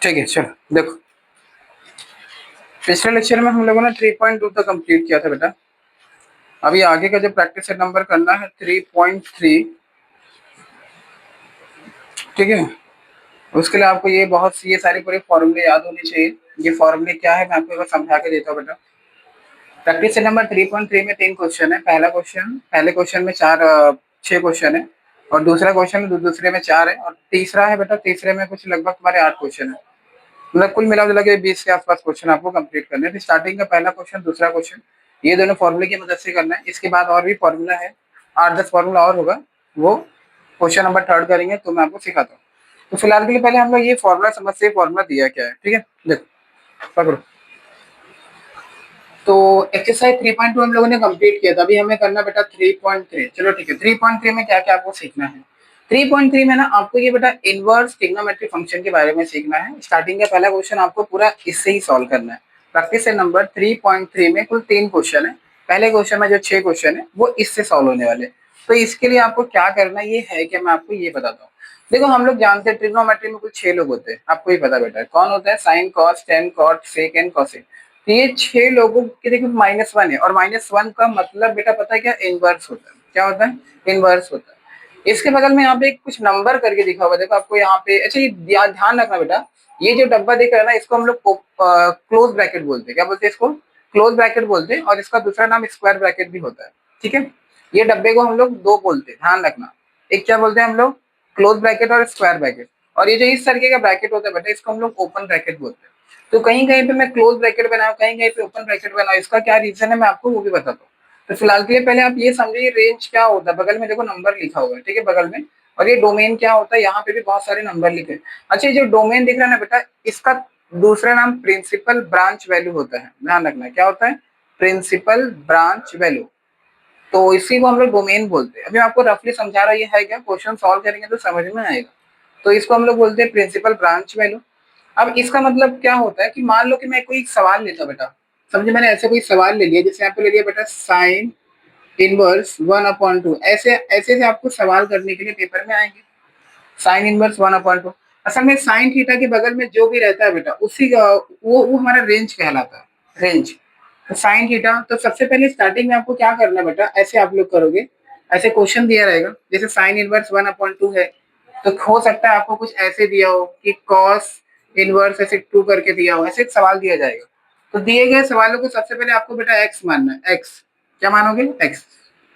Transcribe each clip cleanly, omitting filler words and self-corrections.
ठीक है, चलो देखो, पिछले लेक्चर में हम लोगों ने 3.2 तक कंप्लीट किया था बेटा। अभी आगे का जो प्रैक्टिस सेट नंबर करना है 3.3। ठीक है, उसके लिए आपको ये सारी पूरे फॉर्मूले याद होने चाहिए। ये फॉर्मूले क्या है मैं आपको एक बार समझा के देता हूँ बेटा। प्रैक्टिस सेट नंबर 3.3 में 3 क्वेश्चन है। पहले क्वेश्चन में 6 क्वेश्चन है, और दूसरा क्वेश्चन दूसरे में 4 है, और तीसरा है बेटा, तीसरे में कुछ लगभग तुम्हारे 8 क्वेश्चन है। मतलब कुल मिला जुला के 20 के आसपास क्वेश्चन आपको कंप्लीट करने हैं। स्टार्टिंग का पहला क्वेश्चन, दूसरा क्वेश्चन, ये दोनों फॉर्मूले की मदद से करना है। इसके बाद और भी फॉर्मूला है, 8-10 फॉर्मूला और होगा, वो क्वेश्चन नंबर 3 करेंगे तो मैं आपको सिखाता हूँ। तो फिलहाल के लिए पहले हम लोग ये फॉर्मूला समझते हैं, फॉर्मूला दिया क्या है। ठीक है, देखो पकड़ो। तो एक्सरसाइज 3.2 हम लोगों ने कंप्लीट किया था। अभी हमें करना बेटा 3.3। चलो ठीक है, 3.3 में क्या क्या आपको सीखना है। 3.3 में ना आपको ये बेटा इनवर्स ट्रिग्नोमेट्रिक फंक्शन के बारे में सीखना है। स्टार्टिंग का पहला क्वेश्चन आपको पूरा इससे ही सॉल्व करना है। प्रैक्टिस सेट नंबर 3.3 में कुल 3 क्वेश्चन है। पहले क्वेश्चन में जो 6 क्वेश्चन है वो इससे सॉल्व होने वाले। तो इसके लिए आपको क्या करना ये है कि मैं आपको ये बताता हूँ। देखो, हम लोग जानते हैं ट्रिग्नोमेट्री में कुल 6 लोग होते हैं। आपको ही पता बेटा कौन होता है? Sine, cos, tan, cot, sec and cosec. तो ये 6 लोगों के देखो -1 है, और -1 का मतलब बेटा पता है क्या? इनवर्स होता है। क्या होता है? इनवर्स होता है। इसके बगल में यहाँ पे कुछ नंबर करके दिखा हुआ, देखो आपको यहाँ पे। अच्छा, ये ध्यान रखना बेटा, ये जो डब्बा दिख रहा है ना, इसको हम लोग क्लोज ब्रैकेट बोलते हैं। क्या बोलते हैं इसको? क्लोज ब्रैकेट बोलते हैं, और इसका दूसरा नाम स्क्वायर ब्रैकेट भी होता है। ठीक है, ये डब्बे को हम लोग दो बोलते हैं, ध्यान रखना। एक क्या बोलते हैं हम लोग? क्लोज ब्रैकेट और स्क्वायर ब्रैकेट। और ये जो इस तरीके का ब्रैकेट होता है बेटा, इसको हम लोग ओपन ब्रैकेट बोलते हैं। तो कहीं कहीं पे मैं क्लोज ब्रैकेट बनाऊं, कहीं कहीं पे ओपन ब्रैकेट बनाऊं, इसका क्या रीजन है मैं आपको वो भी बताता हूँ। तो फिलहाल के लिए पहले आप ये समझिए रेंज क्या होता है। बगल में देखो नंबर लिखा हुआ है, ठीक है, बगल में। और ये डोमेन क्या होता है, यहाँ पे भी बहुत सारे नंबर लिखे हैं। अच्छा, ये जो डोमेन दिख रहा है ना बेटा, इसका दूसरा नाम प्रिंसिपल ब्रांच वैल्यू होता है। ध्यान रखना, क्या होता है? Principal branch value. तो इसी को हम लोग डोमेन बोलते हैं। अभी आपको रफली समझा रहा, ये है क्या, क्वेश्चन सॉल्व करेंगे तो समझ में आएगा। तो इसको हम लोग बोलते हैं प्रिंसिपल ब्रांच वैल्यू। अब इसका मतलब क्या होता है कि मान लो कि मैं कोई सवाल लेता बेटा, समझे, मैंने ऐसे कोई सवाल ले लिया, जैसे यहाँ पे ले लिया बेटा साइन इनवर्स 1/2। ऐसे ऐसे से आपको सवाल करने के लिए पेपर में आएंगे। साइन इनवर्स 1/2, असल में साइन थीटा के बगल में जो भी रहता है बेटा, उसी का वो हमारा रेंज कहलाता है, रेंज। तो साइन थीटा, तो सबसे पहले स्टार्टिंग में आपको क्या करना है बेटा, ऐसे आप लोग करोगे। ऐसे क्वेश्चन दिया रहेगा, जैसे साइन इनवर्स 1/2 है, तो हो सकता है आपको कुछ ऐसे दिया हो कि कॉस इनवर्स ऐसे 2 करके दिया हो, ऐसे एक सवाल दिया जाएगा। तो दिए गए सवालों को सबसे पहले आपको बेटा एक्स मानना है। एक्स क्या मानोगे? एक्स।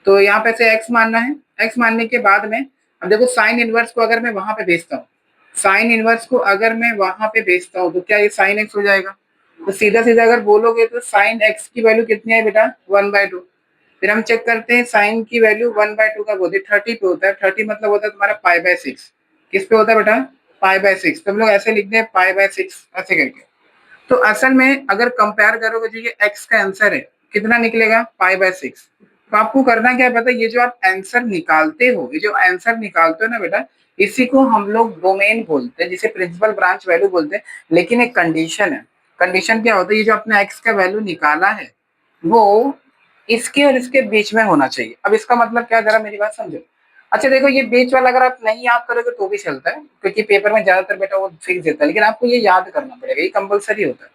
तो यहाँ पे से एक्स मानना है। एक्स मानने के बाद में अब देखो, साइन इनवर्स को अगर मैं वहां पे भेजता हूँ, साइन इनवर्स को अगर मैं वहां पे भेजता हूँ, तो क्या ये साइन एक्स हो जाएगा? तो सीधा सीधा अगर बोलोगे तो साइन एक्स की वैल्यू कितनी है बेटा? 1/2। फिर हम चेक करते हैं, साइन की वैल्यू 1/2 का बोलते 30 पे होता है। 30 मतलब होता है तुम्हारा पाई/6। किस पे होता है बेटा? पाई/6। तो हम लोग ऐसे लिखते हैं पाई/6 ऐसे करके। तो असल में अगर कंपेयर करोगे तो ये एक्स का आंसर है, कितना निकलेगा? पाई/6। तो आपको करना क्या है पता है? ये जो आप आंसर निकालते हो, ये जो आंसर निकालते हो ना बेटा, इसी को हम लोग डोमेन बोलते हैं, जिसे प्रिंसिपल ब्रांच वैल्यू बोलते हैं। लेकिन एक कंडीशन है। कंडीशन क्या होता है? ये जो आपने एक्स का वैल्यू निकाला है, वो इसके और इसके बीच में होना चाहिए। अब इसका मतलब क्या, जरा मेरी बात समझो। अच्छा देखो, ये बीच वाला अगर आप नहीं याद करोगे तो भी चलता है, क्योंकि पेपर में ज्यादातर बेटा वो फिक्स देता है, लेकिन आपको ये याद करना पड़ेगा, ये कंपलसरी होता है।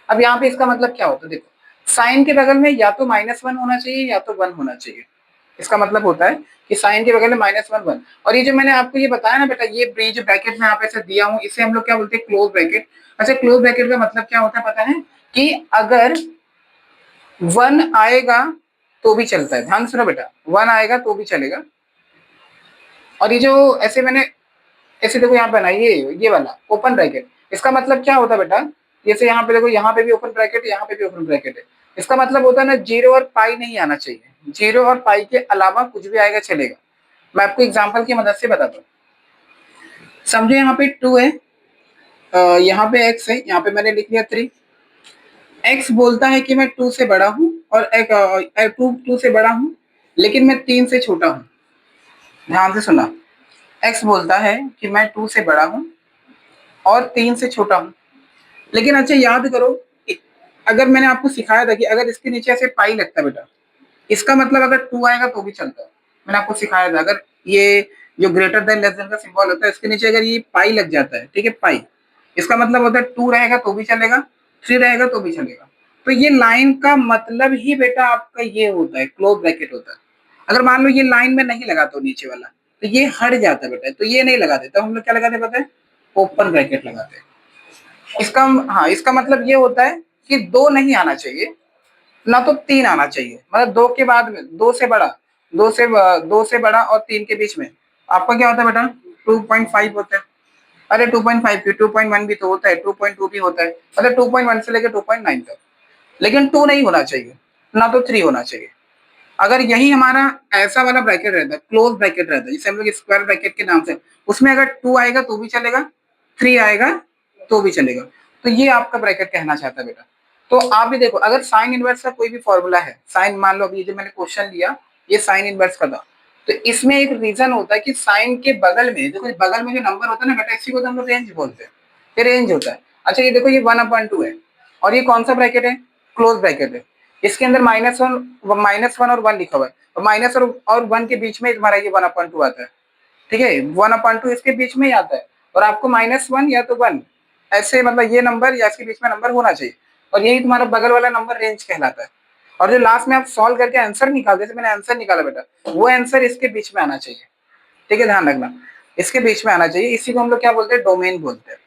अब यहाँ पे इसका मतलब क्या होता है, देखो, साइन के बगल में या तो -1 होना चाहिए या तो 1 होना चाहिए। इसका मतलब होता है कि साइन के बगल में -1 1। और ये जो मैंने आपको ये बताया ना बेटा, ये जो ब्रैकेट में यहाँ पे ऐसे दिया हूँ, इसे हम लोग क्या बोलते हैं? Close bracket. अच्छा, क्लोज ब्रैकेट का मतलब क्या होता है पता है? कि अगर 1 आएगा तो भी चलता है। ध्यान सुनो बेटा, 1 आएगा तो भी चलेगा। और ये जो ऐसे मैंने ऐसे देखो यहाँ पे ना, ये वाला ओपन ब्रैकेट, इसका मतलब क्या होता है बेटा? जैसे यहाँ पे देखो, यहाँ पे भी ओपन ब्रैकेट है, यहाँ पे भी ओपन ब्रैकेट है। इसका मतलब होता है ना, 0 और पाई नहीं आना चाहिए। 0 और पाई के अलावा कुछ भी आएगा चलेगा। मैं आपको एग्जाम्पल की मदद से बताता हूँ। समझो यहाँ पे 2 है, यहाँ पे x है, यहाँ पे मैंने लिख लिया 3। x बोलता है कि मैं 2 से बड़ा हूँ, और एक 2 से बड़ा हूँ, लेकिन मैं 3 से छोटा हूँ। ध्यान से सुना, x बोलता है कि मैं 2 से बड़ा हूँ और 3 से छोटा हूँ। लेकिन अच्छा याद करो, अगर मैंने आपको सिखाया था कि अगर इसके नीचे ऐसे पाई लगता है बेटा, इसका मतलब अगर 2 आएगा तो भी चलता है। मैंने आपको सिखाया था, अगर ये जो ग्रेटर देन लेस देन का सिंबल होता है, इसके नीचे अगर ये पाई लग जाता है, ठीक है, पाई, इसका मतलब होता है 2 रहेगा तो भी चलेगा, 3 रहेगा तो भी चलेगा। तो ये लाइन का मतलब ही बेटा आपका ये होता है, क्लोज ब्रैकेट होता है। अगर मान लो ये लाइन में नहीं लगा तो नीचे वाला, तो ये हट जाता है बेटा, तो ये नहीं लगाते, तो हम लोग क्या लगाते पता है, ओपन ब्रैकेट लगाते हैं। इसका हाँ, इसका मतलब ये होता है कि 2 नहीं आना चाहिए, ना तो 3 आना चाहिए, मतलब 2 के बाद में 2 से बड़ा, 2 से बड़ा और 3 के बीच में आपका क्या होता है बेटा, 2.5 होता है। अरे 2.5 की 2.1 भी तो होता है, 2.2 भी होता है, मतलब 2.1 से लेकर 2.9 तक। लेकिन 2 नहीं होना चाहिए, ना तो 3 होना चाहिए। अगर यही हमारा ऐसा वाला ब्रैकेट रहता है, क्लोज ब्रैकेट रहता है, जिसे हम लोग स्क्वायर ब्रैकेट के नाम से, उसमें अगर 2 आएगा तो भी चलेगा, 3 आएगा तो भी चलेगा। तो ये आपका ब्रैकेट कहना चाहता है बेटा। तो आप भी देखो, अगर साइन इनवर्स का कोई भी फॉर्मूला है, साइन मान लो अभी जो मैंने क्वेश्चन लिया, ये साइन इनवर्स का था, तो इसमें एक रीजन होता है कि साइन के बगल में, देखो बगल में जो नंबर होता है ना बेटा, इसी को तो हम लोग रेंज बोलते हैं, ये रेंज होता है। अच्छा ये देखो, ये 1/2 है, और ये कौन सा ब्रैकेट है, क्लोज ब्रैकेट है। इसके अंदर -1 और 1 लिखा हुआ है, और माइनस और 1 के बीच में तुम्हारा ये 1/2 आता है। ठीक है, 1/2 इसके बीच में ही आता है, और आपको -1 या तो 1 ऐसे, मतलब ये नंबर या इसके बीच में नंबर होना चाहिए, और यही तुम्हारा बगल वाला नंबर रेंज कहलाता है। और जो लास्ट में आप सॉल्व करके आंसर निकालते, जैसे मैंने आंसर निकाला बेटा, वो आंसर इसके बीच में आना चाहिए। ठीक है, ध्यान रखना, इसके बीच में आना चाहिए। इसी को हम लोग क्या बोलते हैं, डोमेन बोलते हैं।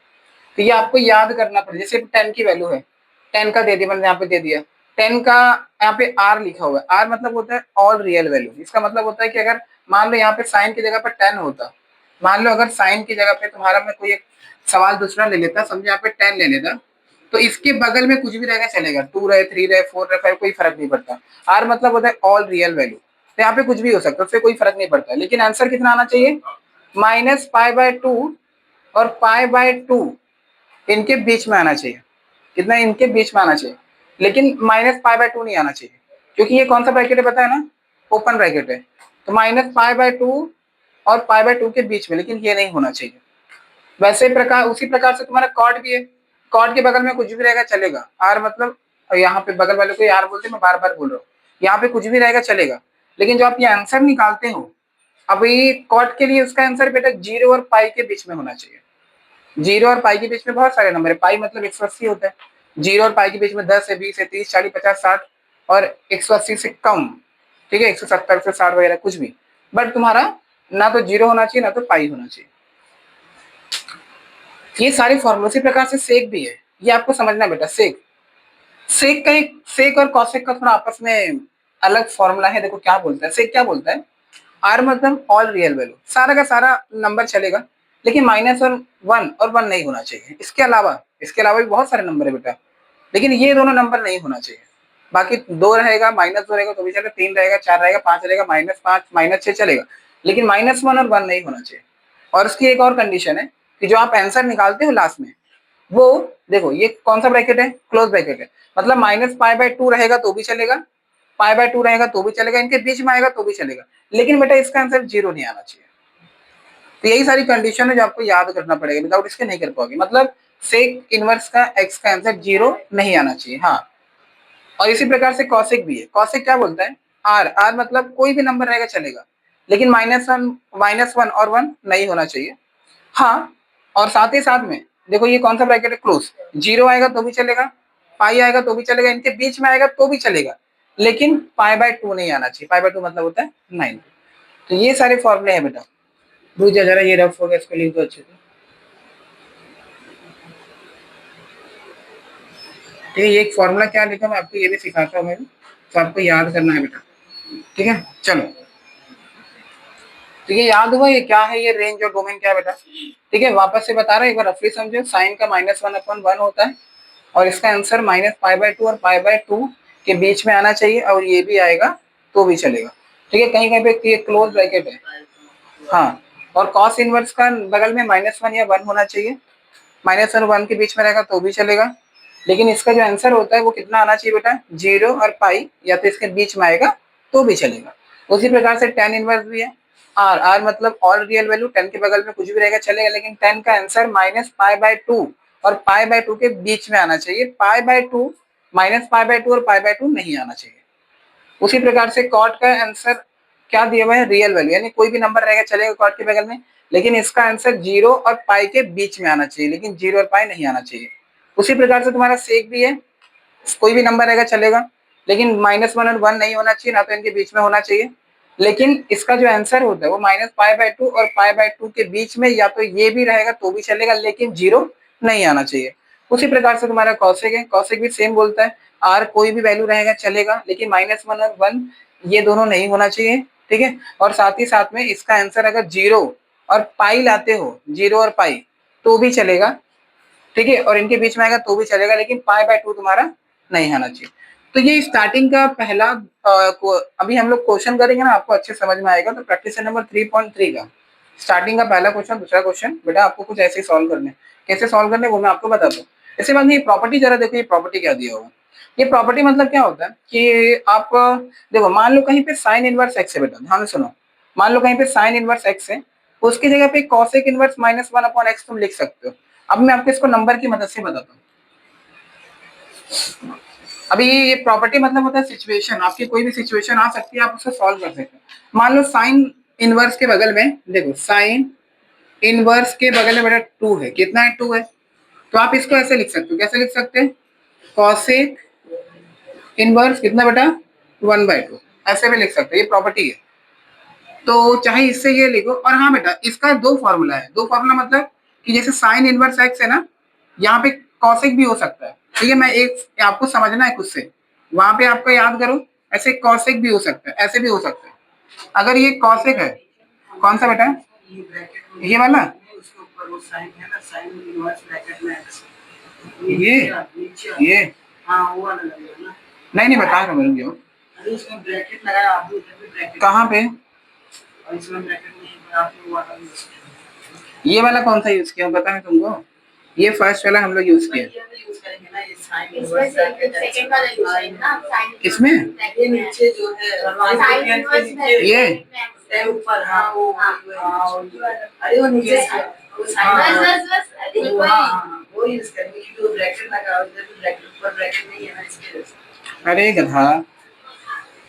तो ये आपको याद करना पड़ेगा। जैसे 10 की वैल्यू है, 10 का दे दिया मैंने, यहाँ पे दे दिया 10 का, यहाँ पे आर लिखा हुआ है। आर मतलब होता है ऑल रियल वैल्यू। इसका मतलब होता है कि अगर मान लो यहाँ पे साइन की जगह पर 10 होता, मान लो अगर साइन की जगह पे तुम्हारा, मैं कोई एक सवाल दूसरा ले लेता, समझे यहाँ पे 10 ले लेता, तो इसके बगल में कुछ भी रहेगा चलेगा, 2 रहे, 3 रहे, 4 रहे, 5, कोई फर्क नहीं पड़ता। आर मतलब होता है ऑल रियल वैल्यू, तो यहाँ पे कुछ भी हो सकता है, उससे कोई फर्क नहीं पड़ता। लेकिन आंसर कितना आना चाहिए, -π/2 और π/2 इनके बीच में आना चाहिए। कितना, इनके बीच में आना चाहिए, लेकिन -π/2 नहीं आना चाहिए, क्योंकि ये कौन सा ब्रैकेट है पता है ना, ओपन ब्रैकेट है। तो -π/2 और π/2 के बीच में, लेकिन ये नहीं होना चाहिए। वैसे प्रकार, उसी प्रकार से तुम्हारा कॉट भी है, कॉट के बगल में कुछ भी रहेगा चलेगा। आर मतलब, यहाँ पे बगल वाले को आर बोलते हैं, मैं बार बार बोल रहा हूँ, यहाँ पे कुछ भी रहेगा चलेगा। लेकिन जो आप ये आंसर निकालते हो, अभी कॉट के लिए उसका आंसर बेटा 0 और पाई के बीच में होना चाहिए। 0 और पाई के बीच में बहुत सारे नंबर है, पाई मतलब 180 होता है। 0 और पाई के बीच में 10 है, 20 है, 30, 40, 50, 60 और 180 से कम। ठीक है, 170 से 60 वगैरह कुछ भी, बट तुम्हारा ना तो 0 होना चाहिए ना तो पाई होना चाहिए। ये सारे फॉर्मूले, उसी प्रकार से सेक भी है, ये आपको समझना बेटा। सेक, सेक का एक, सेक और कॉसेक का थोड़ा आपस में अलग फॉर्मूला है। देखो क्या बोलता है, सेक क्या बोलता है, आर मतलब ऑल रियल वैल्यू, सारा का सारा नंबर चलेगा, लेकिन -1 और 1 नहीं होना चाहिए। इसके अलावा भी बहुत सारे नंबर है बेटा, लेकिन ये दोनों नंबर नहीं होना चाहिए। बाकी 2 रहेगा, -2 रहेगा तो भी चलेगा, 3 रहेगा, 4 रहेगा, 5 रहेगा, -5, -6 चलेगा, लेकिन -1 और 1 नहीं होना चाहिए। और उसकी एक और कंडीशन है कि जो आप आंसर निकालते हो लास्ट में, वो देखो ये कौन सा ब्रैकेट है, क्लोज ब्रैकेट है, मतलब -π/2 रहेगा तो भी चलेगा, π/2 रहेगा तो भी चलेगा, इनके बीच में आएगा तो भी चलेगा, लेकिन बेटा इसका आंसर 0 नहीं आना चाहिए। तो यही सारी कंडीशन है जो आपको याद करना पड़ेगा, विदाउट इसके नहीं कर पाओगे। मतलब सेक इनवर्स का एक्स का आंसर 0 नहीं आना चाहिए। हाँ, और इसी प्रकार से कॉसेक भी है। कॉसेक क्या बोलता है, आर, आर मतलब कोई भी नंबर रहेगा चलेगा, लेकिन -1 और 1 नहीं होना चाहिए। हाँ, और साथ ही साथ में देखो ये कौन सा ब्रैकेट है, क्लोज। 0 आएगा तो भी चलेगा, पाई आएगा तो भी चलेगा, इनके बीच में आएगा तो भी चलेगा, लेकिन π/2 नहीं आना चाहिए। π/2 मतलब होता है 9। तो ये सारे फॉर्मूले हैं बेटा। रुक जा जरा, ये रफ हो गया, इसको लिख दो अच्छे से। ठीक है, ये एक फॉर्मूला क्या लिखा मैं आपको ये भी सिखाता हूँ मैं, तो आपको याद करना है बेटा। ठीक है, चलो। तो ये याद हुआ ये क्या है, ये रेंज और डोमेन क्या है बेटा। ठीक है, वापस से बता रहा हूँ, एक बार रफली समझो। साइन का -1/1 होता है, और इसका आंसर -π/2 और π/2 के बीच में आना चाहिए, और ये भी आएगा तो भी चलेगा। ठीक है, कहीं कहीं पे ये क्लोज ब्रैकेट है। हाँ, और कॉस इनवर्स का बगल में -1 या 1 होना चाहिए, -1 के बीच में रहेगा तो भी चलेगा, लेकिन इसका जो आंसर होता है वो कितना आना चाहिए बेटा, 0 और पाई या तो इसके बीच में आएगा तो भी चलेगा। उसी प्रकार से tan इनवर्स भी है। आर, आर मतलब ऑल रियल वैल्यू, 10 के बगल में कुछ भी रहेगा चलेगा, लेकिन 10 का आंसर -π/2 और π/2 के बीच में आना चाहिए। π/2, -π/2 और π/2 नहीं आना चाहिए। उसी प्रकार से कॉट का आंसर क्या दिया हुआ है, रियल वैल्यू, यानी कोई भी नंबर रहेगा चलेगा कॉट के बगल में, लेकिन इसका आंसर 0 और पाई के बीच में आना चाहिए, लेकिन 0 और पाई नहीं आना चाहिए। उसी प्रकार से तुम्हारा सेक भी है, कोई भी नंबर रहेगा चलेगा, लेकिन -1 और 1 नहीं होना चाहिए, ना तो इनके बीच में होना चाहिए। लेकिन इसका जो आंसर होता है वो -π/2 और π/2 के बीच में या तो ये भी रहेगा तो भी चलेगा, लेकिन 0 नहीं आना चाहिए। उसी प्रकार से तुम्हारा कॉसेक है, कॉसेक भी सेम बोलता है, आर कोई भी वैल्यू रहेगा चलेगा, लेकिन -1 और 1 ये दोनों नहीं होना चाहिए, ठीक है। और साथ ही साथ में इसका आंसर अगर 0 और पाई लाते हो, 0 और पाई, तो भी चलेगा, ठीक है। और इनके बीच में आएगा तो भी चलेगा, लेकिन π/2 तुम्हारा नहीं आना चाहिए। तो ये स्टार्टिंग का पहला अभी हम लोग क्वेश्चन करेंगे ना, आपको अच्छे समझ में आएगा। तो प्रैक्टिस नंबर 3.3 का स्टार्टिंग का पहला क्वेश्चन, दूसरा क्वेश्चन बेटा आपको कुछ ऐसे ही सॉल्व करने, कैसे सॉल्व करने वो मैं आपको बताता हूँ। इसके बाद ये प्रॉपर्टी जरा देखो, ये प्रॉपर्टी क्या दिया होगा। ये प्रॉपर्टी मतलब क्या होता है कि आप देखो, मान लो कहीं पे साइन इनवर्स एक्स है, बेटा ध्यान से सुनो। मान लो कहीं पे साइन इनवर्स एक्स है, उसकी जगह पे कॉसेक इनवर्स -1/x तुम लिख सकते हो। अब मैं आपको इसको नंबर की मदद से बताता हूँ। अभी ये प्रॉपर्टी मतलब होता है सिचुएशन, आपकी कोई भी सिचुएशन आ सकती है, आप उसे सॉल्व कर सकते हैं। मान लो साइन इनवर्स के बगल में देखो, साइन इनवर्स के बगल में बेटा 2 है, कितना है 2 है, तो आप इसको ऐसे लिख सकते हो, कैसे लिख सकते हैं, कॉसेक इनवर्स कितना बेटा 1/2, ऐसे भी लिख सकते हो, ये प्रॉपर्टी है। तो चाहे इससे ये लिखो, और हाँ बेटा इसका दो फॉर्मूला है, दो फॉर्मूला मतलब कि जैसे साइन इनवर्स एक्स है ना, यहाँ पे कॉसेक भी हो सकता है, ठीक है। मैं एक आपको समझना है खुद से, वहां पे आपको याद करो, ऐसे कॉसेक भी हो सकता है, ऐसे भी हो सकता है। अगर ये कॉसेक है, कौन सा बेटा, ये वाला, ये नहीं नहीं बता रहा हूँ, जो कहाँ पे, ये वाला कौन सा यूज किया पता है तुमको, ये फर्स्ट वाला हम लोग यूज किया, इसमें ये नीचे जो है ये ऊपर, हाँ वो, अरे वो नीचे वो यूज करेंगे क्योंकि वो ब्रैकेट लगा हुआ है, ब्रैकेट ऊपर ब्रैकेट नहीं है ना, इसके। अरे गधा,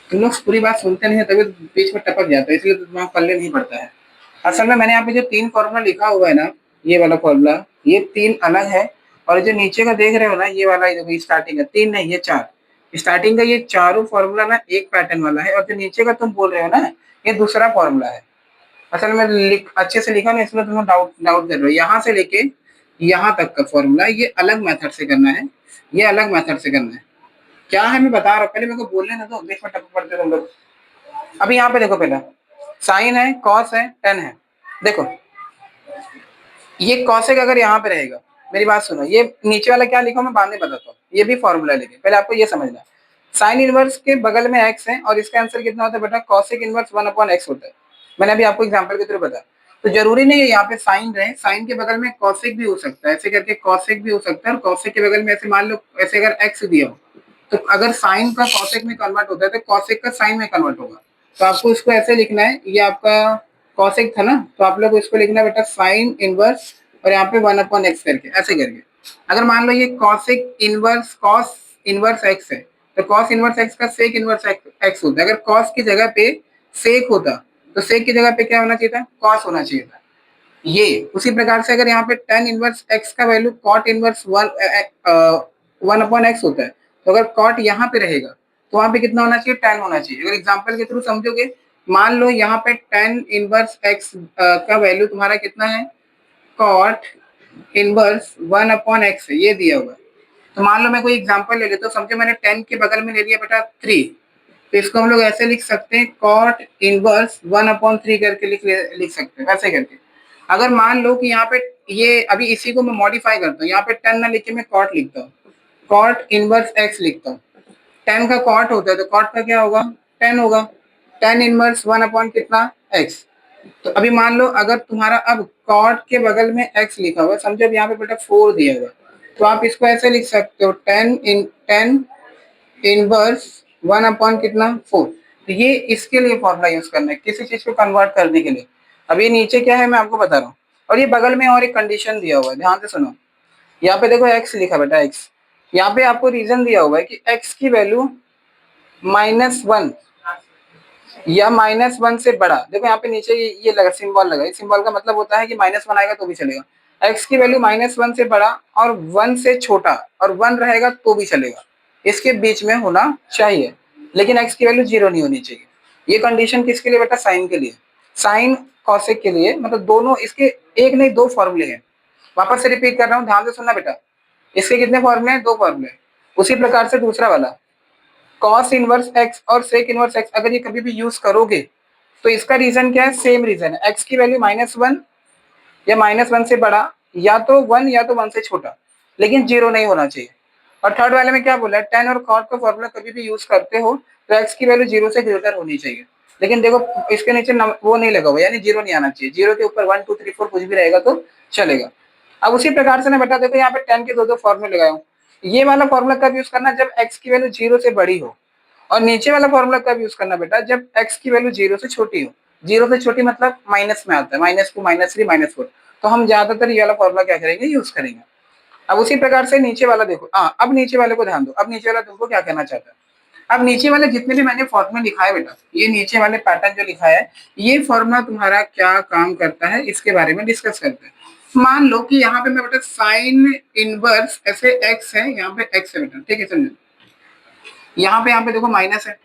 तुम लोग पूरी बात सुनते नहीं है, तभी बीच में टपक जाता है, इसलिए तुम्हारा पल्ले नहीं पड़ता है। असल में मैंने यहाँ पे जो 3 फॉर्मूला लिखा हुआ है ना, ये वाला फॉर्मूला, ये 3 अलग है, और जो नीचे का देख रहे हो ना, ये वाला देखो स्टार्टिंग का 3 नहीं, ये 4, स्टार्टिंग का ये चारों फॉर्मूला ना एक पैटर्न वाला है, और जो नीचे का तुम बोल रहे हो ना, ये दूसरा फॉर्मूला है। असल में अच्छे से लिखा ना, इसलिए तुम डाउट डाउट कर रहे हो। यहाँ से लेके यहाँ तक का फॉर्मूला ये अलग मेथड से करना है, ये अलग मेथड से करना है। क्या है मैं बता रहा हूँ, पहले मेरे को बोलने ना दो, बीच में टपक पड़ते तुम लोग। अभी यहाँ पे देखो, पहला साइन है, कॉस है, टेन है, देखो ये कॉसेक अगर यहाँ पे रहेगा, मेरी बात सुनो, ये नीचे वाला क्या लिखा मैं बाद में बताता हूँ, ये भी फॉर्मूला लिखे, पहले आपको ये समझना है। साइन इनवर्स के बगल में एक्स है, और इसका आंसर कितना होता है बेटा, कॉसेक इनवर्स 1/x होता है। मैंने अभी आपको एग्जाम्पल के थ्रू बताया। तो जरूरी नहीं है यहाँ पे साइन रहे, साइन के बगल में कॉसेक भी हो सकता है, ऐसे करके कॉसेक भी हो सकता है, और कॉसेक के बगल में ऐसे मान लो ऐसे अगर एक्स दिया हो, तो अगर साइन का कॉसेक में कन्वर्ट होता है तो कॉसेक का साइन में कन्वर्ट होगा। तो आपको इसको ऐसे लिखना है, ये आपका कॉसेक था ना, तो आप लोग इसको लिखना है बेटा साइन इनवर्स, और यहाँ पे 1/x करके, ऐसे करके। अगर मान लो ये cosec inverse cos inverse x है, तो कॉस इनवर्स एक्स का सेक इनवर्स एक्स होता है। अगर कॉस की जगह पे सेक होता, तो सेक की जगह पे क्या होना चाहिए था, कॉस होना चाहिए था। ये उसी प्रकार से अगर यहाँ पे टेन इनवर्स एक्स का वैल्यू कॉट इनवर्स 1/x होता है, तो अगर कॉट यहाँ पे रहेगा तो वहां पे कितना होना चाहिए, 10 होना चाहिए। अगर एग्जांपल के थ्रू समझोगे, मान लो यहाँ पे टेन इनवर्स एक्स का वैल्यू तुम्हारा कितना है, कॉट इनवर्स 1/x है, ये दिया हुआ है। तो मान लो मैं कोई एग्जांपल ले लेता हूँ, समझो मैंने 10 के बगल में ले लिया बेटा 3, तो इसको हम लोग ऐसे लिख सकते हैं, कॉट इनवर्स 1/3 करके लिख सकते हैं, ऐसे करके। अगर मान लो कि यहाँ पे ये अभी इसी को मैं मॉडिफाई करता हूँ, यहाँ पे 10 ना लिख के मैं कॉट लिखता हूँ, कॉट इनवर्स एक्स लिखता हूँ। 10 का कॉट होता है, तो कॉट का क्या होगा, 10 होगा, 10 इनवर्स 1/ कितना, एक्स। तो अभी मान लो अगर तुम्हारा अब कॉट के बगल में एक्स लिखा हुआ है, समझो अब यहाँ पे बेटा 4 दिया हुआ, तो आप इसको ऐसे लिख सकते हो, 10 इनवर्स 1/ कितना, 4। तो ये इसके लिए फॉर्मूला यूज करना है, किसी चीज को कन्वर्ट करने के लिए। अब ये नीचे क्या है मैं आपको बता रहा हूँ, और ये बगल में और एक कंडीशन दिया हुआ है, ध्यान से सुनो। यहाँ पे देखो एक्स लिखा बेटा, एक्स, यहाँ पे आपको रीजन दिया हुआ है कि एक्स की वैल्यू -1, या -1 से बड़ा। देखो यहाँ पे नीचे ये लगा सिंबल लगा, इस सिंबल का मतलब होता है कि -1 आएगा तो भी चलेगा। x की वैल्यू -1 से बड़ा और 1 से छोटा और 1 रहेगा तो भी चलेगा, इसके बीच में होना चाहिए, लेकिन x की वैल्यू 0 नहीं होनी चाहिए। ये कंडीशन किसके लिए बेटा? साइन के लिए। साइन कॉसेक के लिए, मतलब दोनों इसके एक नहीं दो फॉर्मूले हैं। वापस से रिपीट कर रहा हूँ, ध्यान से सुनना बेटा। इसके कितने फॉर्मूले हैं? दो फॉर्मूले। उसी प्रकार से दूसरा वाला कॉस इनवर्स एक्स और सेक इनवर्स एक्स अगर ये कभी भी यूज करोगे तो इसका रीजन क्या है? सेम रीजन है, एक्स की वैल्यू -1 या -1 से बड़ा, या तो 1 या तो 1 से छोटा, लेकिन 0 नहीं होना चाहिए। और थर्ड वाले में क्या बोला है? टेन और कॉट का फॉर्मूला कभी भी यूज करते हो तो एक्स की वैल्यू 0 से ग्रेटर होनी चाहिए। लेकिन देखो इसके नीचे वो नहीं लगा हुआ, यानी 0 नहीं आना चाहिए। 0 के ऊपर 1 2 3 4 कुछ भी रहेगा तो चलेगा। अब उसी प्रकार से ना बेटा देखो यहाँ पे 10 के दो दो फॉर्मूले लगाए हूँ। ये वाला फॉर्मूला कब यूज करना? जब एक्स की वैल्यू 0 से बड़ी हो। और नीचे वाला फॉर्मूला कब यूज करना बेटा? जब एक्स की वैल्यू 0 से छोटी हो। 0 से छोटी मतलब माइनस में आता है, -2 -3 -4। तो हम ज्यादातर ये वाला फॉर्मूला क्या करेंगे? यूज करेंगे। अब उसी प्रकार से नीचे वाला देखो, हाँ अब नीचे वाले को ध्यान दो। अब नीचे वाला तुमको क्या कहना चाहता है? अब नीचे वाले जितने भी मैंने फॉर्मूला लिखा है बेटा, ये नीचे वाले पैटर्न जो लिखा है, ये फॉर्मूला तुम्हारा क्या काम करता है इसके बारे में डिस्कस करते हैं। मान लो कि यहाँ पे मैं बेटा साइन इनवर्स ऐसे एक्स है, यहाँ पे एक्स है बेटा, ठीक है समझो। यहाँ पे देखो माइनस है।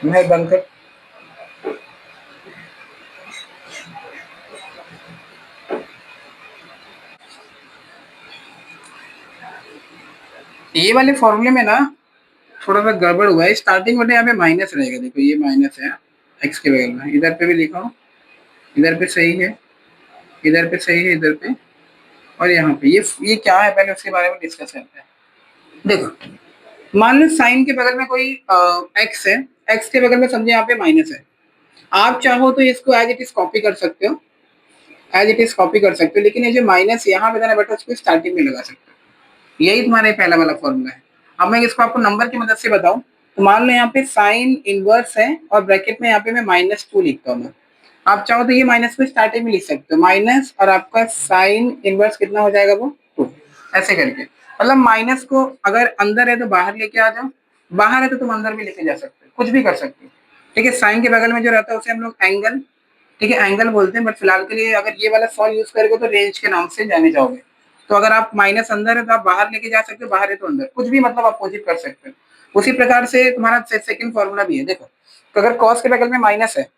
मैं बंद कर, ये वाले फॉर्मूले में ना थोड़ा सा गड़बड़ हुआ है। स्टार्टिंग में यहाँ पे माइनस रहेगा, देखो ये माइनस है एक्स के बगल में, इधर पे भी लिखा हूँ, इधर पे सही है, इधर पे सही है, इधर पे, और यहाँ पे ये क्या है पहले उसके बारे में डिस्कस करते हैं। देखो मान लो साइन के बगल में कोई एक्स है, एक्स के बगल में समझे यहाँ पे माइनस है। आप चाहो तो इसको एज इट इज कॉपी कर सकते हो, एज इट इज कॉपी कर सकते हो, लेकिन ये जो माइनस यहाँ पे देना बेटा उसको स्टार्टिंग में लगा सकते हो। यही तुम्हारा पहला वाला फॉर्मूला है। अब मैं इसको आपको नंबर की मदद से बताऊं तो मान लो यहाँ पे साइन इनवर्स है और ब्रैकेट में यहाँ पे मैं -2 लिखता हूँ। आप चाहो तो ये माइनस को स्टार्टिंग में लिख सकते हो, माइनस और आपका साइन इनवर्स कितना हो जाएगा? वो 2, ऐसे करके। मतलब माइनस को अगर अंदर है तो बाहर लेके आ जाओ, बाहर है तो तुम अंदर भी लेके जा सकते हो, कुछ भी कर सकते हो। ठीक है, साइन के बगल में जो रहता है उसे हम लोग एंगल, ठीक है एंगल बोलते हैं, बट फिलहाल के लिए अगर ये वाला सॉल्व यूज करोगे तो रेंज के नाम से जाने जाओगे। तो अगर आप माइनस अंदर है तो आप बाहर लेके जा सकते हो, बाहर है तो अंदर, कुछ भी मतलब अपोजिट कर सकते हो। उसी प्रकार से तुम्हारा सेकंड फॉर्मूला भी है। देखो तो अगर कॉस के बगल में माइनस है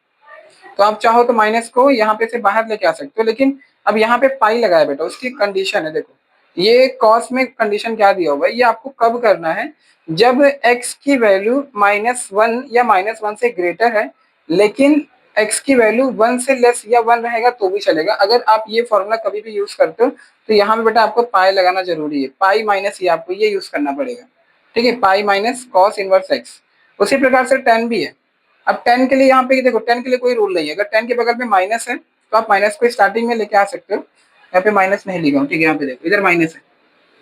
तो आप चाहो तो माइनस को यहाँ पे से बाहर लेके आ सकते हो, लेकिन अब यहाँ पे पाई लगाया बेटा, उसकी कंडीशन है। देखो ये कॉस में कंडीशन क्या दिया हुआ है, ये आपको कब करना है? जब x की वैल्यू -1 या -1 से ग्रेटर है, लेकिन x की वैल्यू 1 से लेस या 1 रहेगा तो भी चलेगा। अगर आप ये फॉर्मूला कभी भी यूज करते हो तो यहाँ पे बेटा आपको पाई लगाना जरूरी है, पाई माइनस ये आपको ये यूज करना पड़ेगा। ठीक है, pi minus cos inverse x. उसी प्रकार से 10 भी है। अब 10 के लिए यहाँ पे देखो 10 के लिए कोई रूल नहीं है, अगर 10 के बगल में माइनस है तो आप माइनस को स्टार्टिंग में लेके आ सकते हो। यहाँ पे माइनस नहीं लिखा हूँ, ठीक है यहाँ पे देखो इधर माइनस है,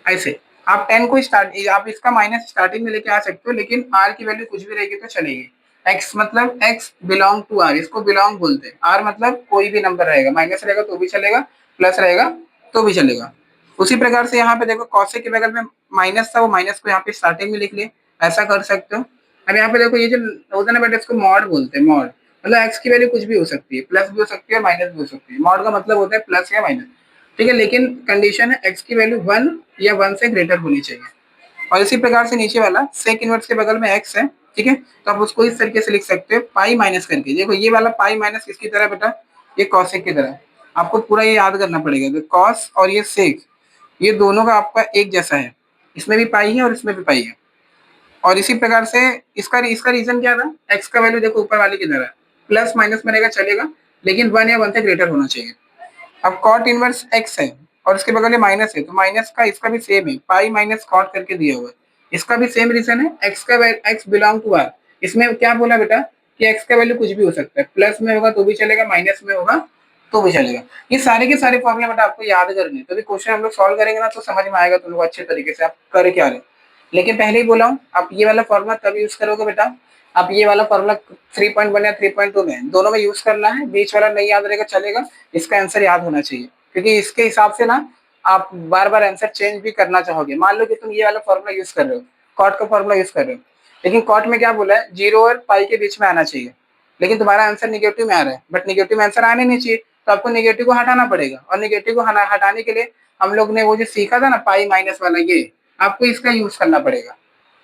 ऐसे आप 10 को स्टार्ट, आप इसका माइनस स्टार्टिंग में लेके आ सकते हो, लेकिन आर की वैल्यू कुछ भी रहेगी तो चलेगी। एक्स मतलब एक्स बिलोंग टू आर, इसको बिलोंग बोलते हैं। आर मतलब कोई भी नंबर रहेगा, माइनस रहेगा तो भी चलेगा, प्लस रहेगा तो भी चलेगा। उसी प्रकार से यहाँ पे देखो कॉसे के बगल में माइनस था, वो माइनस को यहाँ पे स्टार्टिंग में लिख लिए, ऐसा कर सकते हो। अब यहाँ पे देखो ये जो होता है ना बेटा, इसको मॉड बोलते हैं। मॉड मतलब एक्स की वैल्यू कुछ भी हो सकती है, प्लस भी हो सकती है और माइनस भी हो सकती है। मॉड का मतलब होता है प्लस या माइनस। ठीक है, लेकिन कंडीशन है एक्स की वैल्यू 1 या 1 से ग्रेटर होनी चाहिए। और इसी प्रकार से नीचे वाला सेक इनवर्स के बगल में एक्स है, ठीक है, तो आप उसको इस तरीके से लिख सकते हो, पाई माइनस करके। देखो ये वाला पाई माइनस किसकी तरह बेटा? ये कॉसेक की तरह। आपको पूरा ये याद करना पड़ेगा। तो कॉस और ये सेक, ये दोनों का आपका एक जैसा है, इसमें भी पाई है और इसमें भी पाई है। और इसी प्रकार से इसका इसका रीजन क्या था? एक्स का वैल्यू देखो ऊपर वाले की तरह है, प्लस माइनस में रहेगा चलेगा, लेकिन 1 या 1 से ग्रेटर होना चाहिए। अब कॉट इनवर्स एक्स है और इसके बगल में माइनस है, तो माइनस का इसका भी सेम है, पाई माइनस कॉट करके दिया हुआ है। इसका भी सेम रीजन है, एक्स का एक्स बिलोंग टू आर। इसमें क्या बोला बेटा कि एक्स का वैल्यू कुछ भी हो सकता है, प्लस में होगा तो भी चलेगा, माइनस में होगा तो भी चलेगा। ये सारे के सारे फॉर्मूले बेटा आपको याद करने, तभी क्वेश्चन हम लोग सॉल्व करेंगे ना तो समझ में आएगा तुम लोग अच्छे तरीके से आप कर क्या रहे। लेकिन पहले ही बोला हूँ, आप ये वाला फॉर्मूला तब यूज करोगे बेटा, आप ये वाला फॉर्मूला 3.1 या 3.2 में दोनों में यूज करना है, बीच वाला नहीं याद रहेगा चलेगा, इसका आंसर याद होना चाहिए, क्योंकि इसके हिसाब से ना आप बार बार आंसर चेंज भी करना चाहोगे। मान लो कि तुम ये वाला फॉर्मूला यूज कर रहे हो, कॉट का फॉर्मूला यूज कर रहे हो, लेकिन कॉट में क्या बोला है, 0 और पाई के बीच में आना चाहिए, लेकिन तुम्हारा आंसर निगेटिव में आ रहा है, बट निगेटिव में आंसर आने नहीं चाहिए, तो आपको निगेटिव को हटाना पड़ेगा, और निगेटिव को हटाने के लिए हम लोग ने वो जो सीखा था ना पाई माइनस वाला, ये आपको इसका यूज करना पड़ेगा।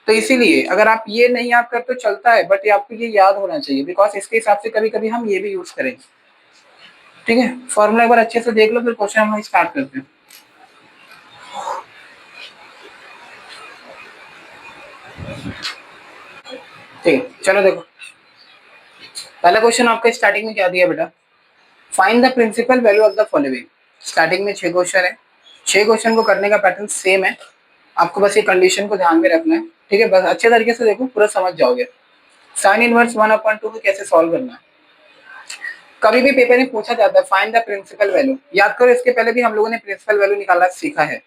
तो इसीलिए अगर आप ये नहीं याद करते तो चलता है, बट आपको ये याद होना चाहिए, बिकॉज इसके हिसाब से कभी कभी हम ये भी यूज करेंगे। ठीक है, फॉर्मूला एक बार अच्छे से देख लो, फिर क्वेश्चन हम स्टार्ट करते हैं। ठीक है, चलो देखो, पहला क्वेश्चन आपका स्टार्टिंग में क्या दिया बेटा, find the principal value of the following. Starting में 6 क्वेश्चन है, 6 क्वेश्चन को करने का पैटर्न सेम है, आपको बस ये कंडीशन को ध्यान में रखना है। ठीक है, बस अच्छे तरीके से देखो, पूरा समझ जाओगे। साइन इनवर्स 1/2 को कैसे सॉल्व करना है, कभी भी पेपर में पूछा जाता है फाइंड द प्रिंसिपल वैल्यू। याद करो, इसके पहले भी हम लोगों ने प्रिंसिपल वैल्यू निकालना सीखा है,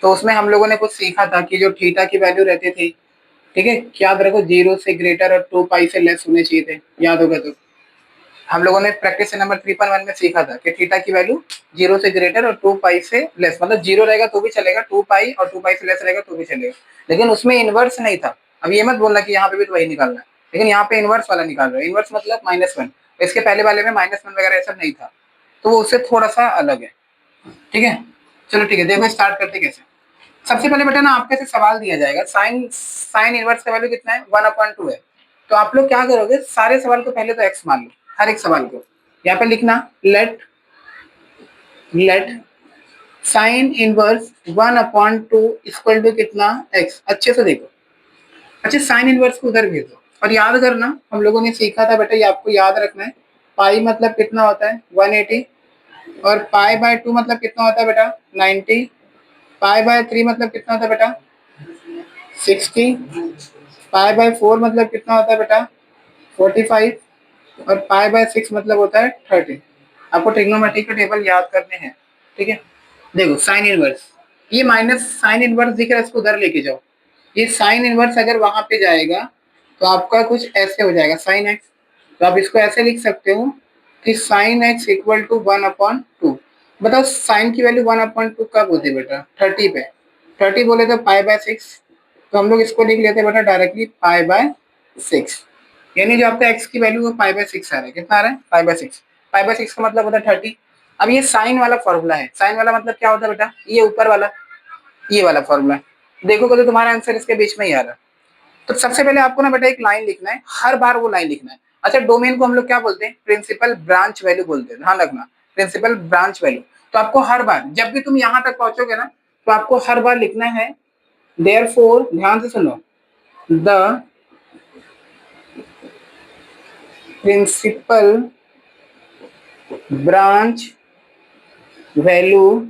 तो उसमें हम लोगों ने कुछ सीखा था कि जो थीटा की वैल्यू रहती थी, ठीक है, याद रखो 0 से ग्रेटर और 2 पाई से लेस होने चाहिए थे, याद होगा तो। हम लोगों ने प्रैक्टिस नंबर 3.1 में सीखा था कि थीटा की वैल्यू 0 से ग्रेटर और 2 पाई से लेस, मतलब 0 रहेगा तो भी चलेगा, 2 पाई और 2 पाई से लेस रहेगा तो भी चलेगा, लेकिन उसमें इनवर्स नहीं था। अब ये मत बोलना कि यहाँ पे भी तो वही निकालना है, लेकिन यहाँ पे इनवर्स वाला निकाल रहे हो, इनवर्स मतलब -1, इसके पहले वाले में -1 वगैरह ऐसा नहीं था, तो वो उससे थोड़ा सा अलग है। ठीक है, चलो ठीक है, देखो स्टार्ट करते कैसे। सबसे पहले बेटा ना आपके से सवाल दिया जाएगा, साइन साइन इनवर्स का वैल्यू कितना है, 1/2 है, तो आप लोग क्या करोगे, सारे सवाल को पहले तो एक्स मान लो, हर एक सवाल को यहाँ पे लिखना, let let sine inverse 1/2 equal to कितना, एक्स। अच्छे से देखो, अच्छे साइन इनवर्स को उधर भेजो, और याद करना हम लोगों ने सीखा था बेटा, ये आपको याद रखना है, पाई मतलब कितना होता है 180, और पाई/2 मतलब कितना होता है बेटा 90, पाई/3 मतलब कितना होता है बेटा 60, पाई/4 मतलब कितना होता है बेटा 45, और पाई/6 मतलब होता है 30। आपको ट्रिग्नोमेट्री के टेबल याद करने हैं। ठीक है, देखो साइन इनवर्स, ये माइनस साइन इनवर्स दिख रहा है, इसको उधर लेके जाओ, ये साइन इनवर्स अगर वहां पे जाएगा तो आपका कुछ ऐसे हो जाएगा साइन एक्स, तो आप इसको ऐसे लिख सकते हो कि साइन एक्स इक्वल टू 1/2। बताओ साइन की वैल्यू 1/2 कब होती है बेटा, 30 पे, 30 बोले तो पाई/6, तो हम लोग इसको लिख लेते हैं बेटा डायरेक्टली पाई/6, यानी जो आपका एक्स की वैल्यू वो पाई/6 आ रहा है, कितना आ रहा है पाई/6, पाई/6 का मतलब होता है 30। अब ये साइन वाला फॉर्मूला है, साइन वाला मतलब क्या होता है बेटा, ये ऊपर वाला, ये वाला फॉर्मूला, देखोगे तो तुम्हारा आंसर इसके बीच में ही आ रहा है। तो सबसे पहले आपको ना बेटा एक लाइन लिखना है, हर बार वो लाइन लिखना है। अच्छा, डोमेन को हम लोग क्या बोलते हैं, प्रिंसिपल ब्रांच वैल्यू बोलते हैं, ध्यान रखना, प्रिंसिपल ब्रांच वैल्यू। तो आपको हर बार जब भी तुम यहां तक पहुंचोगे ना, तो आपको हर बार लिखना है, देयरफॉर, ध्यान से सुनो, the principal branch value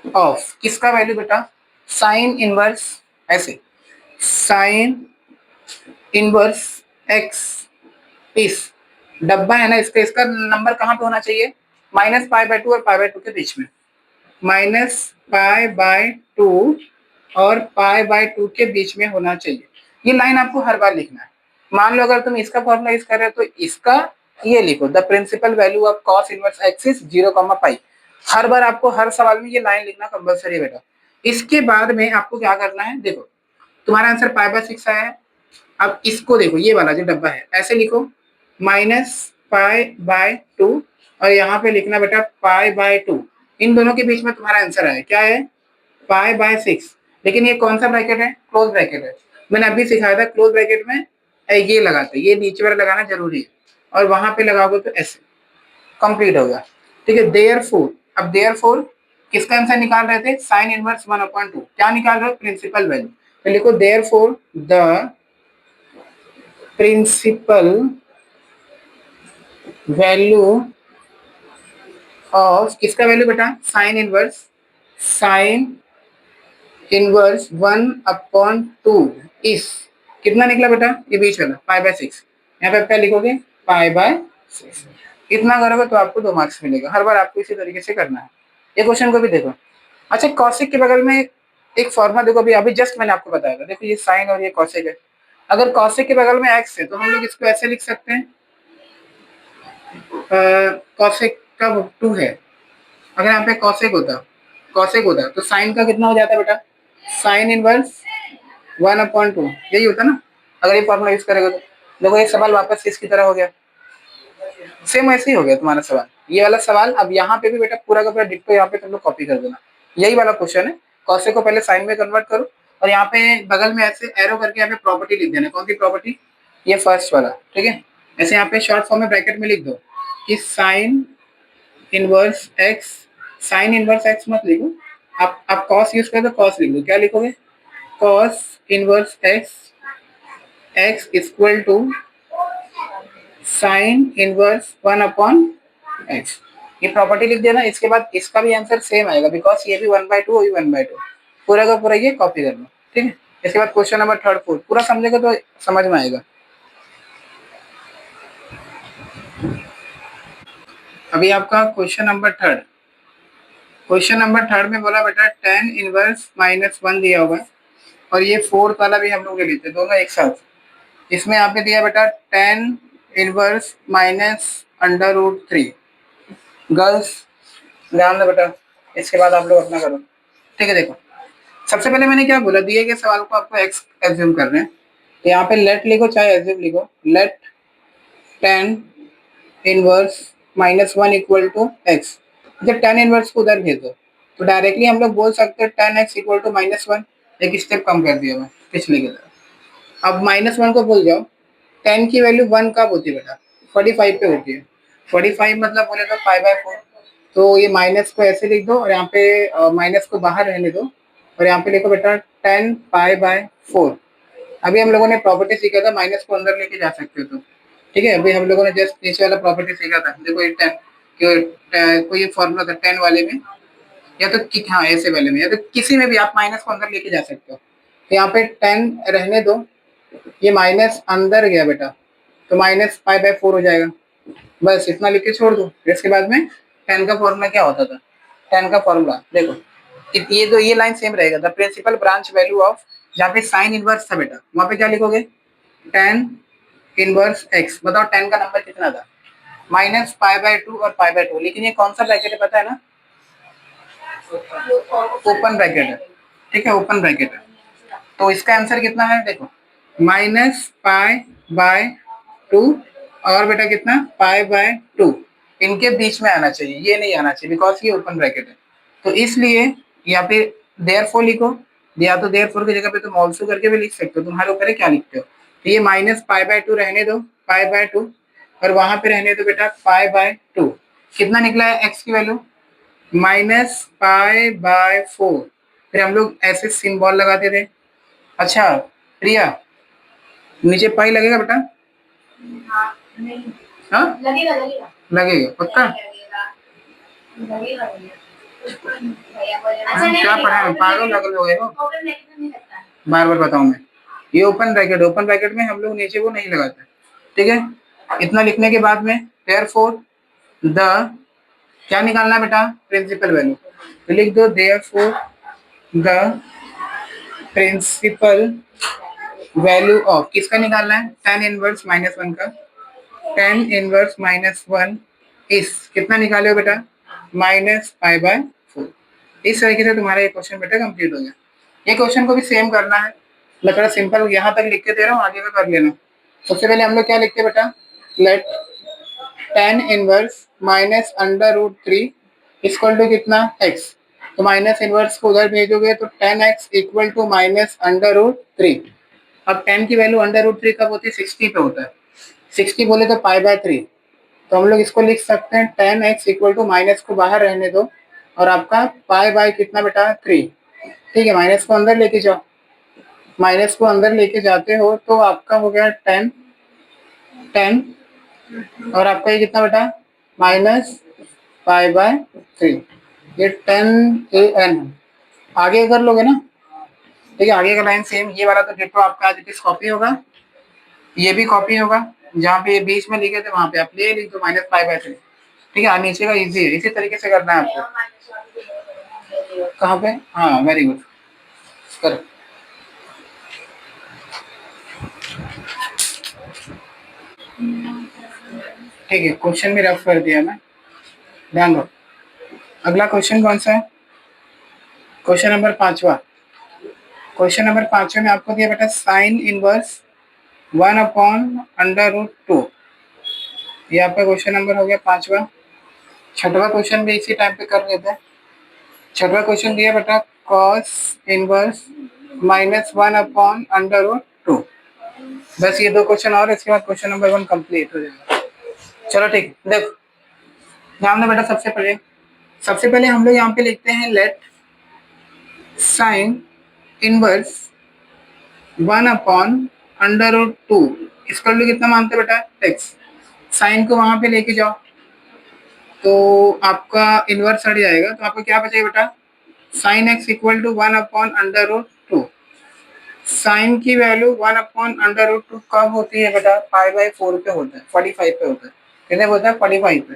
of, किसका वैल्यू बेटा, साइन इनवर्स, ऐसे साइन इनवर्स एक्स, इस डब्बा है ना इसका, इसका नंबर कहाँ पे होना चाहिए, -π/2 और π/2 के बीच में, -π/2 और π/2 के बीच में होना चाहिए। ये लाइन आपको हर बार लिखना है। मान लो अगर तुम इसका फॉर्मूला यूज कर रहे हो तो इसका ये लिखो, the principal value of cos inverse x is 0, हर बार आपको हर सवाल में ये लाइन लिखना कंपलसरी है बेटा। इसके बाद में आपको क्या करना है, देखो तुम्हारा आंसर π/6 आया है, अब इसको देखो, ये वाला जो डब्बा है ऐसे लिखो, -π/2, और यहाँ पे लिखना बेटा π/2, इन दोनों के बीच में तुम्हारा आंसर आया, क्या है π/6, लेकिन ये कौन सा ब्रैकेट है, क्लोज ब्रैकेट है। मैंने अभी सिखाया था क्लोज ब्रैकेट में ये लगाते, ये नीचे वाला लगाना जरूरी है, और वहां पे लगाओगे तो ऐसे कंप्लीट होगा। ठीक है, देयरफॉर, अब देयरफॉर किसका आंसर निकाल रहे थे, साइन इनवर्स 1/2, क्या निकाल रहे हो, प्रिंसिपल वैल्यू, तो लिखो therefore the principal value of, किसका वैल्यू बेटा, साइन इनवर्स 1/2 इस, कितना निकला बेटा, ये बीच वाला π/6, यहाँ पे क्या लिखोगे π/6, इतना करोगे तो आपको 2 मार्क्स मिलेगा। हर बार आपको इसी तरीके से करना है। ये क्वेश्चन को भी देखो। अच्छा, कौशिक के बगल में एक फॉर्मूला देखो, अभी अभी जस्ट मैंने आपको बताया था, देखो ये साइन और ये कॉसेक है। अगर कॉसेक के बगल में एक्स है तो हम लोग इसको ऐसे लिख सकते हैं, कॉसेक का 2 है। अगर यहाँ पे कॉसेक होता तो साइन का कितना हो जाता बेटा, साइन इनवर्स 1/2, यही होता ना अगर ये फॉर्मूला यूज करेगा तो। देखो ये सवाल वापस इसकी तरह हो गया, सेम ऐसे ही हो गया तुम्हारा सवाल, ये वाला सवाल। अब यहाँ पे भी बेटा पूरा का पूरा डिट्टो यहाँ पे तुम लोग कॉपी कर देना, यही वाला क्वेश्चन है। कॉसेक को पहले साइन में कन्वर्ट करो और यहाँ पे बगल में ऐसे एरो करके यहाँ पे प्रॉपर्टी लिख देना। कौन सी प्रॉपर्टी, ये फर्स्ट वाला, ठीक है। ऐसे यहाँ पे शॉर्ट फॉर्म में ब्रैकेट में लिख दो कि sign inverse x, sign inverse x मत लिखो, आप कॉस यूज करो तो कॉस लिख दो। क्या लिखोगे, cos inverse x, x equal to sine inverse 1/x, ये प्रॉपर्टी लिख देना। इसके बाद इसका भी आंसर सेम आएगा बिकॉज ये भी 1/2 और 1/2, पूरा का पूरा ये कॉपी कर लो, ठीक है। इसके बाद क्वेश्चन नंबर 3 4 पूरा समझेगा तो समझ में आएगा। अभी आपका क्वेश्चन नंबर 3, क्वेश्चन नंबर 3 में बोला बेटा tan इनवर्स -1 दिया हुआ है और ये फोर्थ वाला भी हम लोग ले लेते हैं दोनों एक साथ। इसमें यहाँ पे दिया बेटा tan इनवर्स -√3। गर्ल्स ध्यान दो बेटा, इसके बाद आप लोग अपना करो, ठीक है। देखो सबसे पहले मैंने क्या बोला, दिए गए सवाल को आपको एक्स एज्यूम कर रहे हैं, तो यहाँ पे लेट लिखो चाहे एज्यूम लिखो, let tan inverse -1 equal to x. जब tan इनवर्स को उधर भेज दो तो डायरेक्टली हम लोग बोल सकते हैं tan x इक्वल टू -1, एक स्टेप कम कर दिया मैं पिछले की तरह। अब -1 को भूल जाओ, tan की वैल्यू 1 कब होती है बेटा, 45 पे होती है। 45 मतलब बोले तो π/4, तो ये माइनस को ऐसे लिख दो और यहाँ पे माइनस को बाहर रहने दो और यहाँ पे लिखो बेटा tan π/4। अभी हम लोगों ने प्रॉपर्टी सीखा था माइनस को अंदर लेके जा सकते हो तो, ठीक है। अभी हम लोगों ने जस्ट नीचे वाला प्रॉपर्टी सीखा था, देखो ये कोई ये फॉर्मूला था 10 वाले में, या तो हाँ ऐसे वाले में, या तो किसी में भी आप माइनस को अंदर लेके जा सकते हो। तो यहाँ पे 10 रहने दो, ये माइनस अंदर गया बेटा तो -π/4 हो जाएगा, बस इतना लिख के छोड़ दो। इसके बाद में 10 का फॉर्मूला क्या होता था, 10 का फॉर्मूला देखो, ये तो ये लाइन सेम रहेगा, the principal branch value of, जहाँ पे साइन इनवर्स था बेटा वहां पे क्या लिखोगे, tan इनवर्स x। बताओ 10 का नंबर कितना था, -π/2 और π/2, लेकिन ये कौन सा ब्रैकेट है पता है ना, ओपन ब्रैकेट है, ठीक है, ओपन ब्रैकेट है। तो इसका आंसर कितना है देखो, -π/2 और बेटा कितना π/2, इनके बीच में आना चाहिए, ये नहीं आना चाहिए बिकॉज ये ओपन ब्रैकेट है। तो इसलिए यहाँ पे देयरफॉर लिखो, या तो देयरफॉर की जगह पे तुम ऑल्सो करके भी लिख सकते हो, तुम्हारे ऊपर है क्या लिखते हो। तो ये -π/2 रहने दो, π/2, और वहां पे रहने दो बेटा π/2। कितना निकला है एक्स की वैल्यू, -π/4। फिर हम लोग ऐसे सिंबल लगाते थे। अच्छा प्रिया, नीचे पाई लगेगा बेटा, हाँ लगेगा लगेगा लगेगा पक्का, क्या पढ़ा है पागल लगल हो गए हो, बार बार बताऊं मैं, ये ओपन ब्रैकेट, ओपन ब्रैकेट में हम लोग नीचे वो नहीं लगाते, ठीक है। इतना लिखने के बाद में देयरफॉर द, क्या निकालना बेटा, प्रिंसिपल वैल्यू, तो लिख दो therefore the principal value of, किसका निकालना है, tan इनवर्स -1 का, tan इनवर्स -1 इस कितना निकाले हो बेटा, -π/4। इस तरीके से तुम्हारा ये क्वेश्चन बेटा कंप्लीट हो गया। ये क्वेश्चन को भी सेम करना है, मैं थोड़ा सिंपल यहाँ तक लिख के दे रहा हूँ, आगे का कर लेना। सबसे पहले हम लोग क्या लिखते हैं बेटा, let tan inverse -√3 equal to कितना x, तो माइनस इनवर्स को उधर भेजोगे तो tan x इक्वल टू -√3। अब tan की वैल्यू √3 कब होती है, 60 पे होता है, 60 बोले तो π/3, तो हम लोग इसको लिख सकते हैं tan x equal to minus को बाहर रहने दो और आपका कितना बेटा 3, ठीक है। माइनस को अंदर लेके जाओ, माइनस को अंदर लेके जाते हो तो आपका हो गया 10 और आपका ये कितना बेटा -π/3, ये 10 आगे कर लोगे ना, ठीक है। आगे का लाइन सेम, ये वाला तो डिट्टो आपका आज इट कॉपी होगा, ये भी कॉपी होगा, जहाँ पे ये बीच में लिखे थे वहां पे आप ले लिख दो -π/3, ठीक है। नीचे का इजी है, इसी तरीके से करना है आपको। कहाँ पे, हाँ वेरी गुड। करो। ठीक है, क्वेश्चन भी रफ कर दिया मैं, ध्यान दो। अगला क्वेश्चन कौन सा है? क्वेश्चन नंबर 5वां। क्वेश्चन नंबर 5वें में आपको दिया बेटा साइन इनवर्स 1/√2। ये आपका क्वेश्चन नंबर हो गया 5वां। छठवां क्वेश्चन भी इसी टाइम पे कर लेते हैं। छठवां क्वेश्चन दिया बेटा कॉस इनवर्स -1/√2। बस ये दो क्वेश्चन और, इसके बाद क्वेश्चन नंबर 1 कंप्लीट हो जाएगा। चलो ठीक, देखो ध्यान दो बेटा। सबसे पहले हम लोग यहाँ पे लिखते हैं लेट साइन इनवर्स 1/√2 इसका लोग कितना मानते बेटा एक्स। साइन को वहां पे लेके जाओ तो आपका इनवर्स हट जाएगा, तो आपको क्या बचेगा बेटा sine x equal to 1/√2। Sine की वैल्यू 1/√2 कब होती है बेटा? π/4 पे होता है, 45 पे होता है। कितने पे होता है? 45 पे।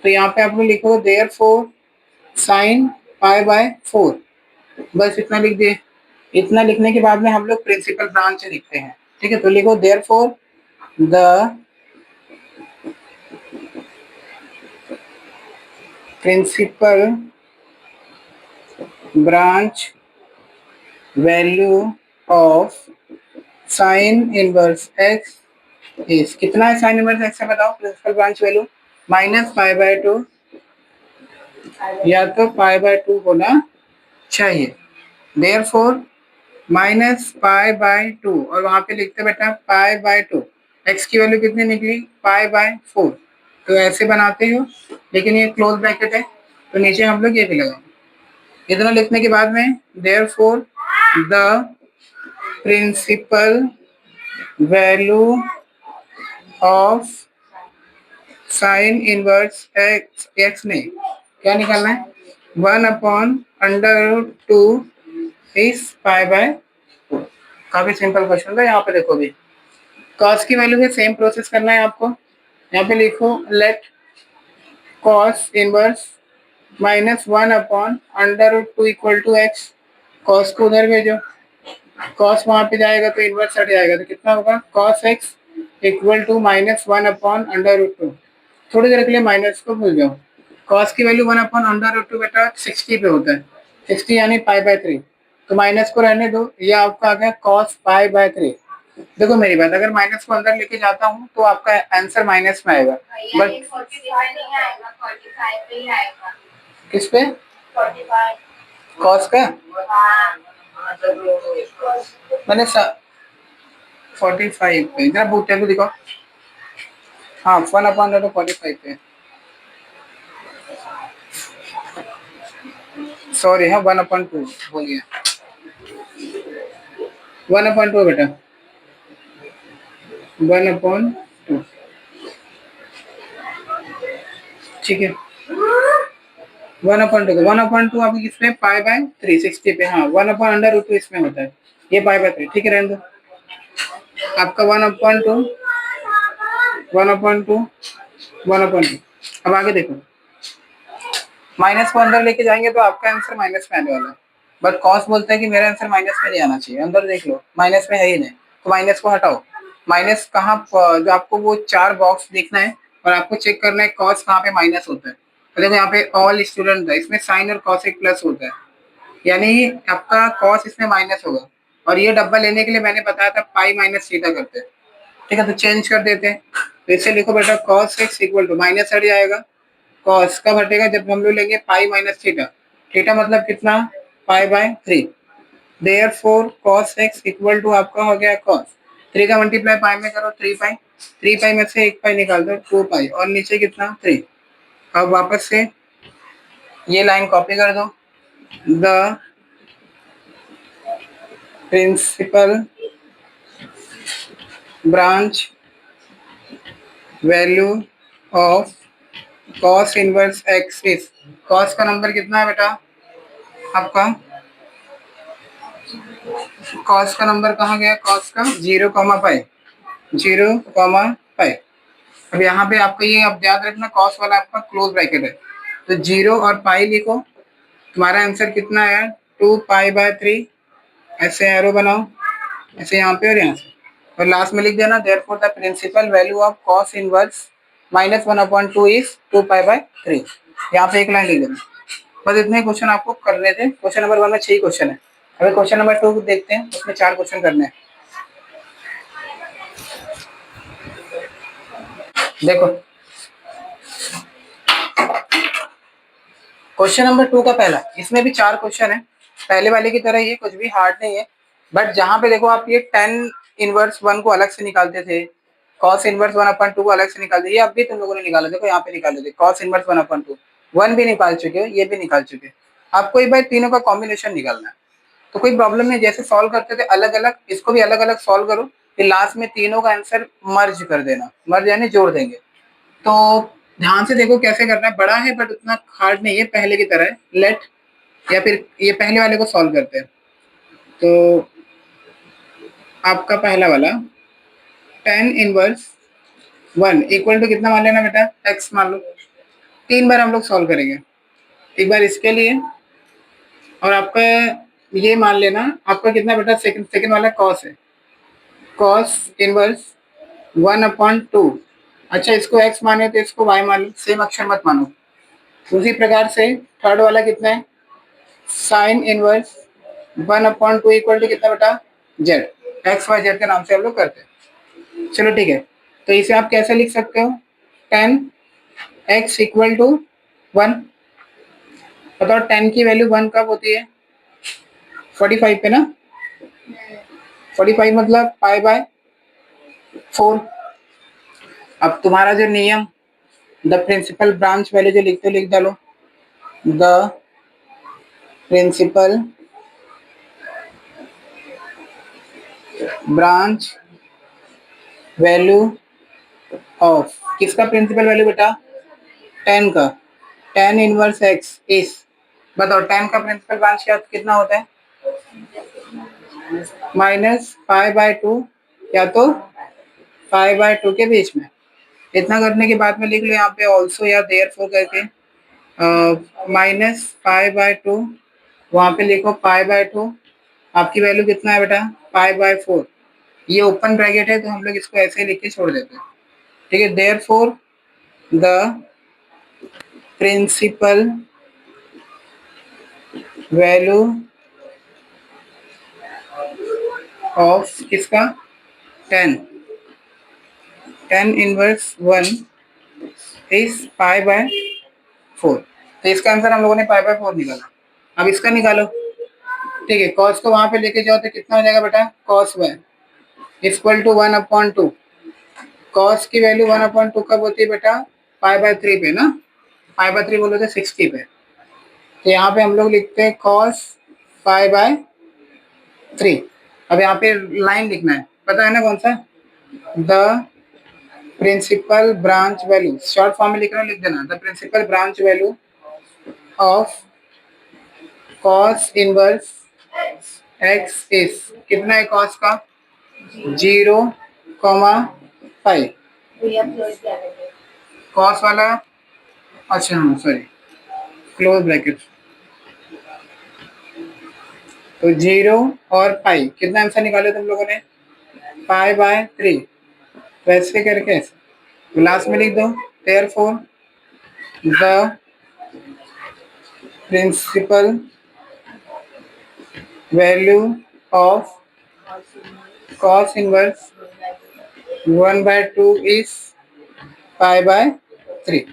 तो यहाँ पे आप लोग लिखो देयरफॉर साइन π/4। बस इतना लिख दिए। इतना लिखने के बाद में हम लोग प्रिंसिपल ब्रांच लिखते हैं। ठीक है, तो लिखो therefore the principal branch value of sine inverse x is, कितना है साइन इनवर्स एक्स का बताओ? प्रिंसिपल ब्रांच वैल्यू -π/2 या तो π/2 होना चाहिए। देयरफॉर -π/2 और वहां पे लिखते बेटा π/2। एक्स की वैल्यू कितनी निकली? π/4। तो ऐसे बनाते हो, लेकिन ये क्लोज ब्रैकेट है तो नीचे हम लोग ये भी लगाएंगे। इतना लिखने के बाद में therefore the principal value of sine inverse x, x ने क्या निकालना है? 1/√2 इज π/4। काफी सिंपल क्वेश्चन था। यहाँ पे देखो भी कॉस की वैल्यू में सेम प्रोसेस करना है आपको। यहाँ पे लिखो let cos inverse -1/√2 equal to x. Cos को उधर भेजो, कॉस वहां पे जाएगा तो इनवर्स हट जाएगा, तो कितना होगा? Cos x equal to -1/√2। थोड़ी देर के लिए माइनस को भूल जाओ। कॉस की वैल्यू 1/√2 बेटा 60 पे होता है, 60 यानी π/3। तो माइनस को रहने दो, ये आपका आ गया कॉस π/3। देखो मेरी बात, अगर माइनस को अंदर लेके जाता हूँ तो आपका आंसर माइनस में आएगा, बट किस पे? कॉस का मैंने 45 पे, इधर बूटे को दिखाओ। हाँ 1/45 पे, सॉरी हाँ 1/2 हो गया। 1/2 बेटा 1/2, ठीक है। 1/2 1/2 आपकी किसमें? π/3 60 पे। हाँ 1/√2 इसमें होता है, ये π/3, ठीक है रहने दो। आपका 1/2 1/2 1/2। अब आगे देखो, माइनस को अंदर लेके जाएंगे तो आपका आंसर माइनस में आने वाला है, बट कॉस बोलता है कि मेरा आंसर माइनस में नहीं आना चाहिए। अंदर देख लो माइनस में है ही नहीं, तो माइनस को हटाओ। माइनस कहाँ जो आपको वो 4 बॉक्स देखना है और आपको चेक करना है कॉस कहाँ पे माइनस होता है। तो देखो यहाँ पे ऑल स्टूडेंट है, इसमें साइन और कॉस एक प्लस होता है, यानी आपका कॉस इसमें माइनस होगा। और ये डब्बा लेने के लिए मैंने बताया था पाई माइनस थीटा करते हैं, ठीक है। तो चेंज कर देते हैं, तो इसे लिखो बेटा cos x equal to, minus हट जाएगा। कॉस कब हटेगा? जब हम लोग लेंगे पाई माइनस थीटा। थीटा मतलब कितना? π/3। Therefore cos x equal to आपका हो गया कॉस 3 का मल्टीप्लाई पाई में करो 3 पाई, 3 पाई में से 1 पाई निकाल दो 2 पाई, और नीचे कितना 3। अब वापस से ये लाइन कॉपी कर दो। The principal branch value of cos inverse x is, cos का नंबर कितना है बेटा आपका? कॉस का नंबर कहाँ गया? कॉस का 0, 0, अब यहाँ पे आपको ये अब याद रखना कॉस वाला आपका क्लोज ब्रैकेट है, तो 0 और पाई लिखो। तुम्हारा आंसर कितना आया? 2π/3 ऐसे एरो बनाओ, ऐसे यहाँ पे और यहाँ से, और लास्ट में लिख देना therefore the principal value of cos inverse -1/2 is 2π/3। यहाँ पे एक लाइन लिख देना। बस इतने क्वेश्चन आपको करने थे। क्वेश्चन नंबर 1 में 6 क्वेश्चन है। अभी क्वेश्चन नंबर 2 देखते हैं, उसमें 4 क्वेश्चन करने हैं। देखो क्वेश्चन नंबर 2 का पहला, इसमें भी 4 क्वेश्चन है। पहले वाले की तरह ये कुछ भी हार्ड नहीं है, बट जहां पे देखो आप ये tan इनवर्स 1 को अलग से निकालते थे, cos इनवर्स 1/2 को अलग से निकालते, ये अब भी तुम लोगों ने निकाला। देखो यहाँ पे निकाले थे cos इनवर्स 1/2, 1 भी निकाल चुके हो, ये भी निकाल चुके हो। आपको एक बार तीनों का कॉम्बिनेशन निकालना है, तो कोई प्रॉब्लम नहीं। जैसे सॉल्व करते थे अलग अलग, इसको भी अलग अलग सॉल्व करो, फिर लास्ट में तीनों का आंसर मर्ज कर देना। मर्ज यानी जोड़ देंगे। तो ध्यान से देखो कैसे करना है। बड़ा है बट उतना हार्ड नहीं है, पहले की तरह है। लेट, या फिर ये पहले वाले को सॉल्व करते हैं। तो आपका पहला वाला tan इनवर्स 1 इक्वल टू कितना मान लेना बेटा, x मान लो। 3 बार हम लोग सॉल्व करेंगे, एक बार इसके लिए, और आपका ये मान लेना आपका कितना बेटा, सेकंड वाला cos है, cos इनवर्स 1/2। अच्छा, इसको x माने तो इसको y मान लो, सेम अक्षर मत मानो। उसी प्रकार से थर्ड वाला कितना है, साइन इनवर्स 1/2 इक्वल टू कितना बेटा, z, एक्स वाई जेड के नाम से हम लोग करते हैं। चलो ठीक है, तो इसे आप कैसे लिख सकते हो, tan x इक्वल टू 1। बताओ tan की वैल्यू 1 कब होती है, 45 पे ना। 45 मतलब π/4। अब तुम्हारा जो नियम, द प्रिंसिपल ब्रांच वैल्यू जो लिखते हो लिख डालो, the principal branch value of, किसका प्रिंसिपल वैल्यू बेटा, tan का, tan इनवर्स x इस, बताओ tan का प्रिंसिपल ब्रांच कितना होता है, -π/2 या तो π/2 के बीच में। इतना करने के बाद में लिख लो यहाँ पे ऑल्सो या देयरफॉर करके, -π/2, वहां पे लिखो π/2। आपकी वैल्यू कितना है बेटा, π/4। ये ओपन ब्रैकेट है तो हम लोग इसको ऐसे लिख के छोड़ देते हैं, ठीक है। Therefore the principal value of किसका, tan इनवर्स 1 इज π/4। तो इसका आंसर हम लोगों ने π/4 निकाला। अब इसका निकालो, ठीक है। cos को वहां पे लेके जाओ तो कितना हो जाएगा बेटा, cos y equal to 1/2। cos की वैल्यू 1/2 कब होती है बेटा, π/3 पे ना, π/3 बोलो तो 60 पे। तो यहाँ पे हम लोग लिखते हैं cos π/3। अब यहाँ पे लाइन लिखना है, पता है ना कौन सा, the principal branch value, short form में लिखना, लिख देना, the principal branch value of cos inverse x is, कितना है cos का, 0,5। cos वाला, अच्छा हाँ सॉरी, क्लोज ब्रैकेट, तो 0 और पाई, कितना आंसर निकाले तुम लोगों ने, π/3। वैसे करके ऐसे लास्ट में लिख दो, therefore the principal value of cos inverse 1/2 is π/3।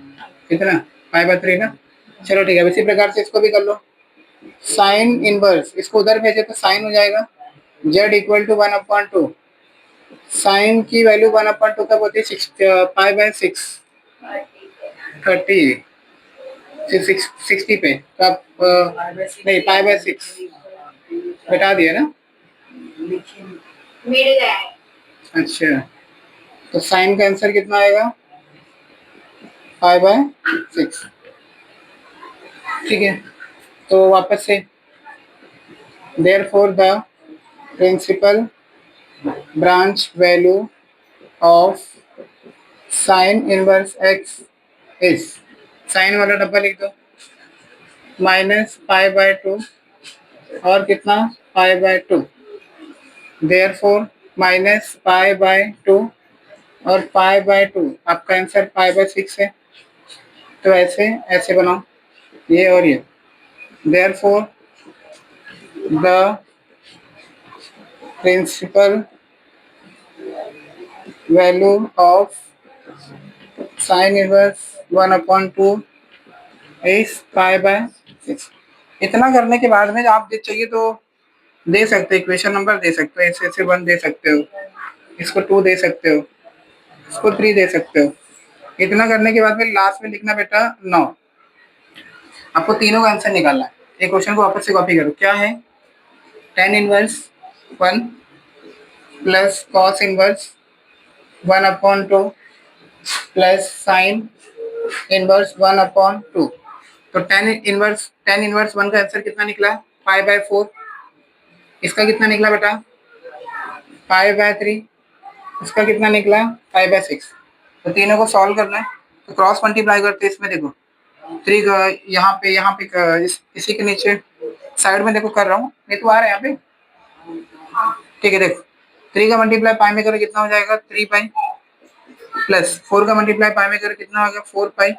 कितना, π/3 ना। चलो ठीक है, इसी प्रकार से इसको भी कर लो। साइन इनवर्स, इसको उधर भेजे तो साइन हो जाएगा, z इक्वल टू 1/2। साइन की वैल्यू 1/2 कब होती है, π/6, 30, 60 पे, तो आप नहीं π/6 बता दिया ना। अच्छा, तो साइन का आंसर कितना आएगा, π/6, ठीक है। तो वापस से, therefore the principal branch value of sine inverse x is, sine वाला डब्बा लिख दो, -π/2 और कितना, π/2। देयरफॉर माइनस पाई बाय 2 और पाई बाय 2 आपका आंसर पाई बाय 6 है। तो ऐसे ऐसे बनाओ ये और ये। Therefore the principal value of sine inverse 1/2 is pi by 6। इतना करने के बाद में आप चाहिए तो दे सकते हो, इक्वेशन नंबर दे सकते हो, ऐसे ऐसे 1 दे सकते हो, इसको 2 दे सकते हो, इसको 3 दे सकते हो। इतना करने के बाद में लास्ट में लिखना बेटा 9। आपको तीनों का आंसर निकालना है। एक क्वेश्चन को वापस से कॉपी करो। क्या है? tan inverse 1 plus cos inverse 1/2 plus sign inverse 1/2। तो tan इनवर्स 1 का आंसर कितना निकला? Pi by 4। इसका कितना निकला बेटा? Pi by 3। इसका कितना निकला? पाई बाय 6। तो तीनों को सॉल्व करना है तो क्रॉस मल्टीप्लाई करते हैं। इसमें देखो 3 यहाँ पे इसी के नीचे साइड में देखो कर रहा हूँ, नहीं तो आ रहा है यहाँ पे। ठीक है, देखो 3 का मल्टीप्लाई पाई में करो कितना हो जाएगा? 3 पाई प्लस 4 का मल्टीप्लाई पाई में करो कितना हो गया? 4 पाई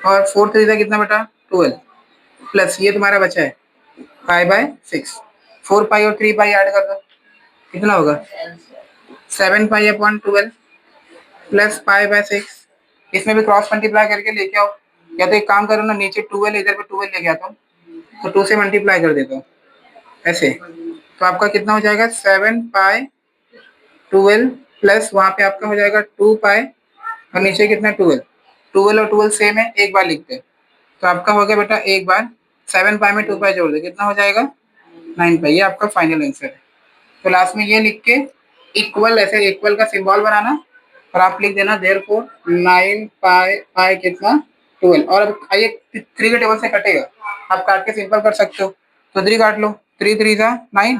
और 4 3 का कितना बेटा? 12 प्लस ये तुम्हारा बचा है पाई बाय 6। 4 पाई और 3 पाई ऐड कर दो कितना होगा? 7 pi upon 12 plus pi by 6। इसमें भी क्रॉस मल्टीप्लाई करके लेके आओ, या तो एक काम करो ना, नीचे 12 इधर पे 12 लेके आता हूँ तो 2 से मल्टीप्लाई कर देता हूँ ऐसे। तो आपका कितना हो जाएगा? 7 पाई 12 प्लस वहां पे आपका हो जाएगा 2 पाई और नीचे कितना? 12। 12 और 12 सेम है, एक बार लिखते हैं तो आपका हो गया बेटा एक बार 7 पाई में 2 पाई जोड़ दो कितना हो जाएगा? 9 पाई। ये आपका फाइनल आंसर है। तो लास्ट में ये लिख के इक्वल, ऐसे इक्वल का सिंबल बनाना और आप लिख देना देयरफॉर 9 पाई पाई कितना? 12। और अब आइए 3 के टेबल से कटेगा, आप काट के सिंपल कर सकते हो। तो 3 काट लो, 3 3 जा 9,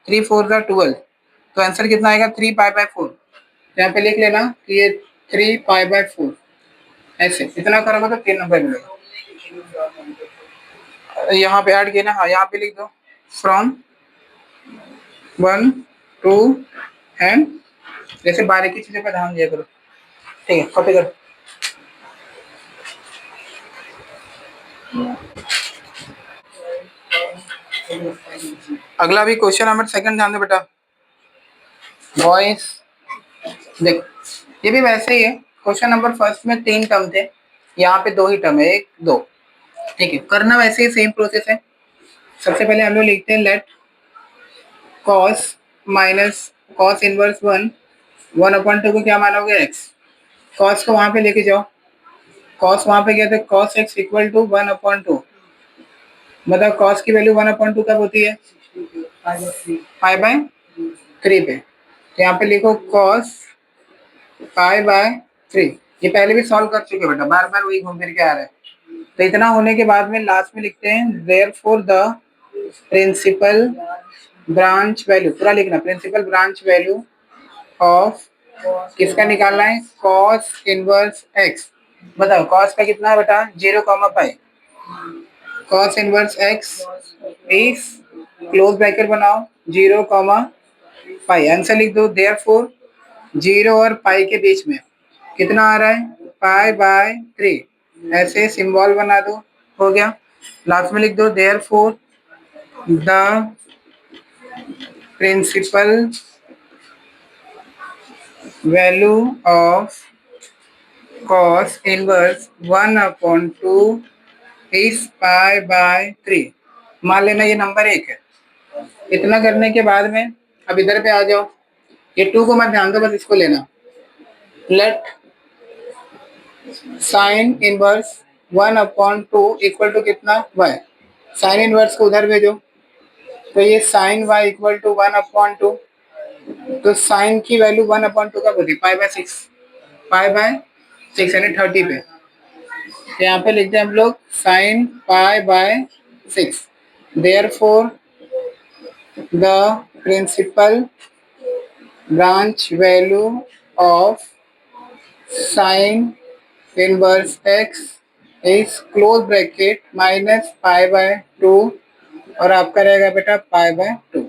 3 4 जा 12। तो आंसर कितना आएगा? 3 पाई बाय 4। यहाँ पे लिख लेना कि ये 3 पाई बाय 4। ऐसे इतना करोगे तो 3 नंबर मिलेगा। यहाँ पे ऐड किया ना, हाँ यहाँ पे लिख दो फ्रॉम 1 2 एंड, जैसे बारीकी चीजों पर ध्यान दिया करो। ठीक है, कॉपी करो। अगला भी क्वेश्चन नंबर सेकंड ध्यान दो बेटा। वॉइस देख, ये भी वैसे ही है। क्वेश्चन नंबर फर्स्ट में 3 टर्म थे, यहाँ पे 2 ही टर्म है, 1 2। ठीक है, करना वैसे ही सेम प्रोसेस है। सबसे पहले हम लोग लिखते हैं let cos minus cos inverse 1/2 को क्या मानोगे? एक्स। कॉस को वहां पे लेके जाओ, कॉस वहां पे गया तो कॉस एक्स इक्वल टू 1/2। मतलब कॉस की वैल्यू 1/2 कब होती है? पाई बाय 3 पे। तो यहाँ पे लिखो कॉस पाई बाय 3। ये पहले भी सॉल्व कर चुके बेटा, बार बार वही घूम फिर के आ रहा है। तो इतना होने के बाद में लास्ट में लिखते हैं therefore the principal branch value, पूरा लिखना, प्रिंसिपल ब्रांच वैल्यू ऑफ, किसका निकालना है? Cos inverse x. बताओ कॉस का कितना है बेटा? 0 pi. Cos inverse x is, close bracket बनाओ, 0 पाई। आंसर लिख दो देयरफॉर 0 और पाई के बीच में कितना आ रहा है? पाई बाय 3। ऐसे सिंबल बना दो, हो गया। लास्ट में लिख दो therefore the principal value of cos inverse 1/2 is pi by 3। मान लेना ये नंबर 1 है। इतना करने के बाद में अब इधर पे आ जाओ, ये 2 को मत ध्यान दो, बस इसको लेना। Let sine inverse 1/2 equal to कितना? y। साइन इनवर्स को उधर भेजो तो ये साइन y इक्वल टू 1/2। तो साइन की वैल्यू 1/2 कब होती है? पाई बाय 6। पाई बाय 6 यानी 30 पे। तो यहाँ पे लिखते हैं हम लोग sine pi by 6। Therefore the principal branch value of sine inverse x is close bracket minus pi by 2 और आपका रहेगा बेटा पाई बाय 2।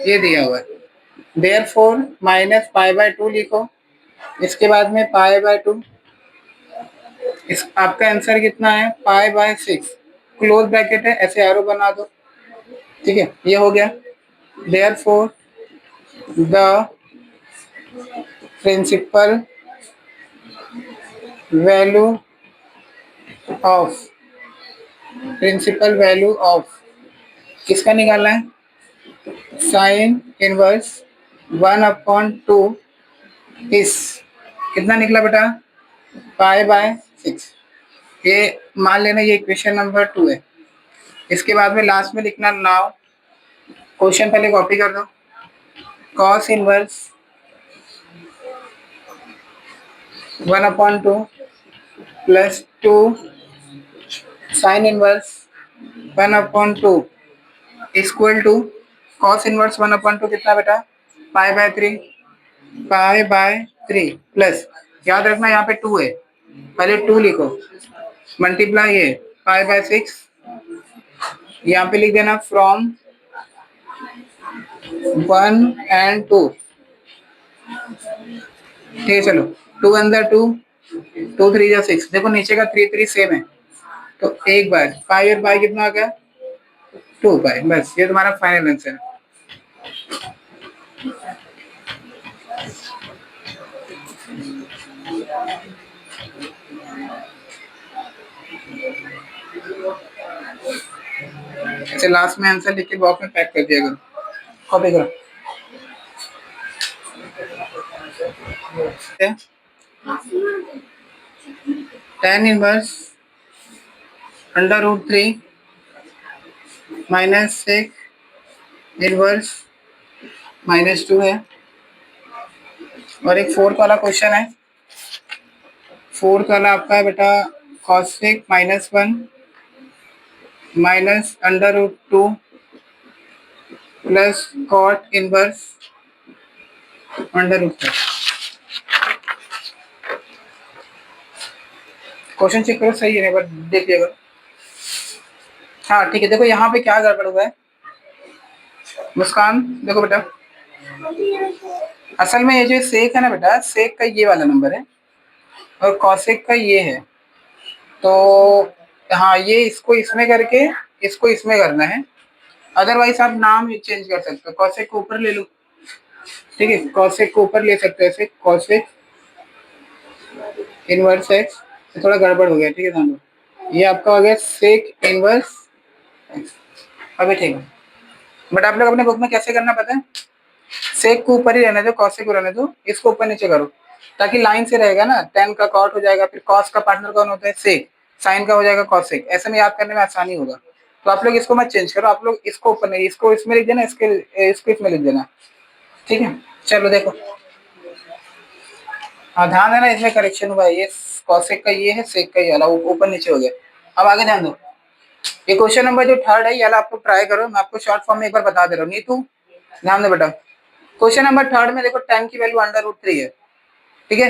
ये दिया हुआ है। देयरफॉर माइनस पाई बाय 2 लिखो, इसके बाद में पाई बाय 2, इस आपका आंसर कितना है पाई बाय 6, क्लोज ब्रैकेट है, ऐसे एरो बना दो, ठीक है, ये हो गया। Therefore the principal value of, principal value of किसका निकालना है, साइन इनवर्स 1/2 इस, कितना निकला बेटा पाई बाय 6, ये मान लेना ये इक्वेशन नंबर 2 है। इसके बाद में लास्ट में लिखना नाउ, क्वेश्चन पहले कॉपी कर दो, cos inverse 1/2 plus 2 sine inverse 1/2 equal to cos inverse 1/2 कितना बेटा pi by 3, pi by 3 plus, याद रखना यहाँ पे 2 है, पहले 2 लिखो, मल्टीप्लाई है पाई बाय 6, यहाँ पे लिख देना फ्रॉम 1 and 2, ठीक है चलो 2 अंदर 2, 2 3 जा 6, देखो नीचे का 3 3 सेम है, तो एक बार पाई और पाई कितना आ गया 2 पाई, बस ये तुम्हारा फाइनल आंसर है। अच्छा लास्ट में आंसर लिख के बॉक्स में पैक कर दिया करो, कॉपी करो। tan इनवर्स √3 माइनस 6 इनवर्स -2 है, और एक फोर्थ वाला क्वेश्चन है, फोर्थ वाला आपका है बेटा cos6 -1 minus √2 plus cot inverse √3। Question check करो सही है, बट देखिएगा। हाँ ठीक है, देखो यहाँ पे क्या गड़बड़ हुआ है मुस्कान, देखो बेटा असल में ये जो सेक है ना बेटा, सेक का ये वाला नंबर है और कॉसेक का ये है, तो हाँ ये इसको इसमें करके इसको इसमें करना है, अदरवाइज आप नाम चेंज कर सकते हो, कॉसेक को ऊपर ले लो, ठीक है, कॉसेक को ऊपर ले सकते हो ऐसे, कॉसेक इनवर्स एक्स, थोड़ा गड़बड़ हो गया, ठीक है ध्यान दो, ये आपका हो गया सेक इनवर्स एक्स, अभी ठीक है। बट आप लोग अपने बुक में कैसे करना पता है, सेक को ऊपर ही रहने दो, कॉसेक को रहने दो, इसको ऊपर नीचे करो, ताकि लाइन से रहेगा ना, टेन का कॉट हो जाएगा, फिर कॉस का पार्टनर कौन होता है सेक, साइन का हो जाएगा कॉसेक, ऐसे में याद करने में आसानी होगा। तो आप लोग इसको मत चेंज करो, आप लोग इसको ऊपर नहीं, इसको इसमें लिख देना, इसको इसमें लिख देना, ठीक है। चलो देखो, हाँ ध्यान देना इसमें करेक्शन हुआ है, ये कॉसेक का ये है, सेक का ये वाला ऊपर नीचे हो गया। अब आगे ध्यान दो, ये क्वेश्चन नंबर जो थर्ड है ये वाला आप लोग ट्राई करो, मैं आपको शॉर्ट फॉर्म में एक बार बता दे रहा हूँ, नीतू ध्यान दे बेटा। क्वेश्चन नंबर थर्ड में देखो tan की वैल्यू √3 है, ठीक है,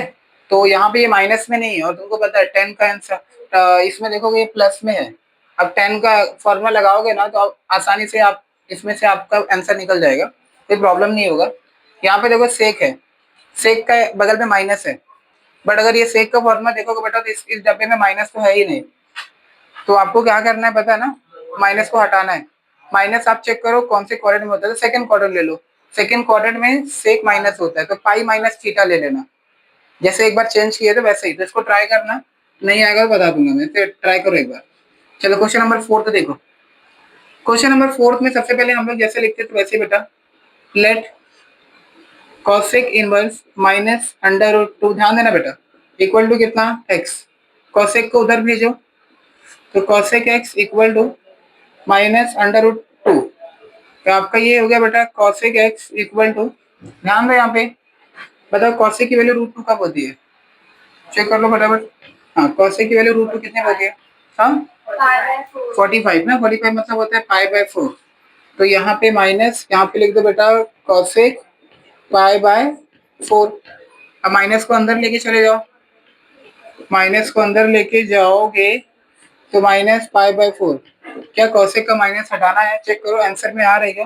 तो यहाँ पे ये माइनस में नहीं है, और तुमको पता है tan का आंसर इसमें देखोगे ये प्लस में है, अब tan का फॉर्मूला लगाओगे ना तो आसानी से आप इसमें से आपका आंसर निकल जाएगा, कोई प्रॉब्लम नहीं होगा। यहाँ पे देखो सेक है, सेक का बगल में माइनस है, बट अगर ये सेक का फॉर्मूला देखोगे बेटा तो इस डब्बे में माइनस तो है ही नहीं, तो आपको क्या करना है पता है ना, माइनस को हटाना है, माइनस आप चेक करो कौन से क्वाड्रेंट में होता है, सेकंड क्वाड्रेंट ले लो, सेकंड क्वाड्रेंट में सेक माइनस होता है, तो पाई माइनस थीटा ले लेना, जैसे एक बार चेंज किए थे वैसे ही, तो इसको ट्राई करना, नहीं आएगा तो बता दूंगा मैं, फिर ट्राई करो एक बार। चलो क्वेश्चन नंबर 4 देखो, क्वेश्चन नंबर 4 में सबसे पहले हम लोग जैसे लिखते थे वैसे बेटा, लेट कॉसेक इनवर्स -√2, ध्यान देना बेटा, इक्वल टू कितना x, कॉसेक को उधर भेजो, तो कॉसेक x इक्वल टू -√2, तो आपका ये हो गया बेटा कॉसेक x इक्वल टू, ध्यान दो यहाँ पे, बताओ कॉसेक की वैल्यू √2 कब होती है, चेक कर लो फटाफट। हाँ कॉसेक की वैल्यू √2 कितने होती है, हाँ 45 ना, 45 मतलब होता है पाई बाय 4, तो यहाँ पे माइनस, यहाँ पे लिख दो बेटा कॉसेक पाई बाय 4, अब माइनस को अंदर लेके चले जाओ, माइनस को अंदर लेके जाओगे तो -पाई बाय 4, क्या कॉसेक का माइनस हटाना है, चेक करो आंसर में आ रहेगा,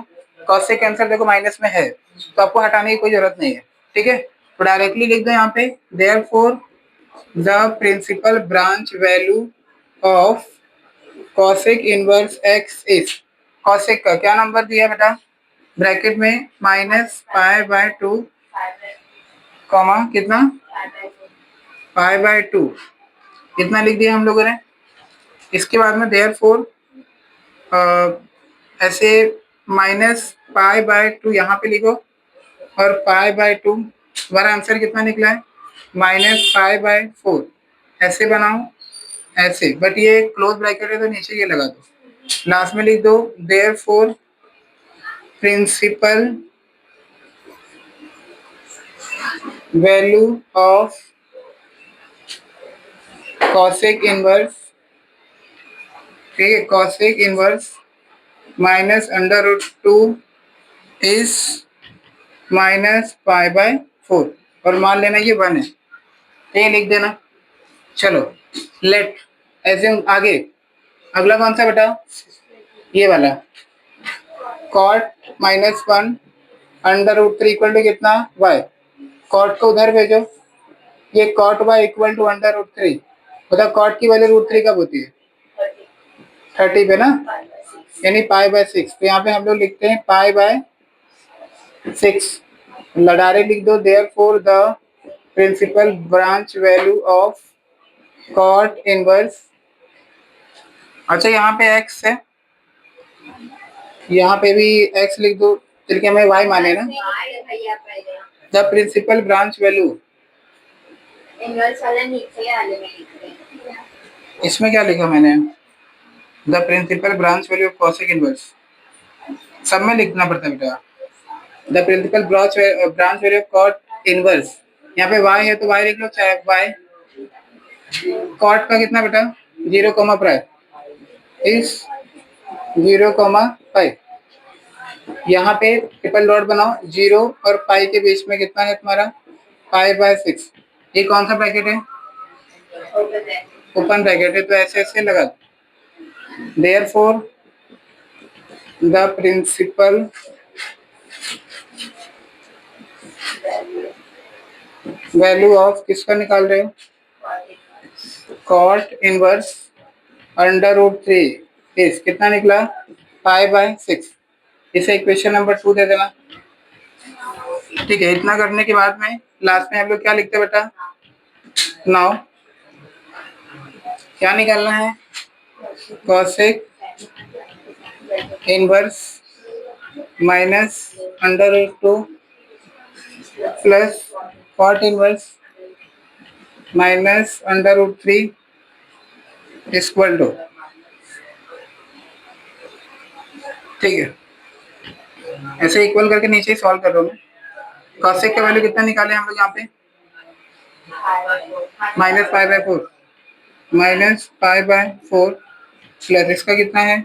कॉसेक आंसर देखो माइनस में है, तो आपको हटाने की कोई जरूरत नहीं है, ठीक है। तो डायरेक्टली लिख दो यहाँ पे, therefore the principal branch value of cosec inverse x is, cosec का क्या नंबर दिया बेटा, ब्रैकेट में -π/2 कॉमा कितना π/2, इतना लिख दिया हम लोगों ने। इसके बाद में देयरफॉर ऐसे -π/2 यहाँ पे लिखो, और π/2 हमारा आंसर कितना निकला है, -π/4, ऐसे बनाओ ऐसे, बट ये क्लोज ब्रैकेट है तो नीचे ये लगा दो। लास्ट में लिख दो therefore principal value of cosec inverse, ठीक है, कॉसेक इनवर्स -√2 इज -π/4, और मान लेना ये 1 है, ये लिख देना। चलो लेट एज्यूम, आगे अगला कौन सा बेटा, ये वाला, cot -1 √3 इक्वल टू कितना, y, cot को उधर भेजो, ये cot y इक्वल टू √3, मतलब cot की वैल्यू √3 कब होती है, 30 पे ना, यानी π/6, तो यहाँ पे हम लोग लिखते हैं π/6, लडारे लिख दो, therefore the principal branch value of cot inverse, अच्छा यहाँ पे x है, यहाँ पे भी x लिख दो, चल के हमें y माने ना, द प्रिंसिपल ब्रांच वैल्यू, इसमें क्या लिखा मैंने, the principal branch value of cosec inverse, सब में लिखना पड़ता है बेटा, the principal branch value of cot inverse, यहाँ पे y है तो y लिख लो, चाहे y, कॉट का कितना बेटा 0, इस 0, यहाँ पे ट्रिपल डॉट बनाओ, 0 और पाई के बीच में कितना है तुम्हारा π/6, ये कौन सा ब्रैकेट है, ओपन ब्रैकेट है, तो ऐसे ऐसे लगा, therefore the principal value of, किसका निकाल रहे हो, कॉट इनवर्स √3 इस कितना निकला π/6, इसे इक्वेशन नंबर 2 दे देना, ठीक है। इतना करने के बाद में लास्ट में हम लोग क्या लिखते हैं बेटा, नाउ क्या निकालना है, cosec inverse -√2 plus cot inverse -√3 equal to, ठीक है, ऐसे इक्वल करके नीचे सॉल्व कर रहा हूँ। कॉसेक का वैल्यू कितना निकाले हम लोग यहाँ पे, -π/4, -π/4 प्लस इसका कितना है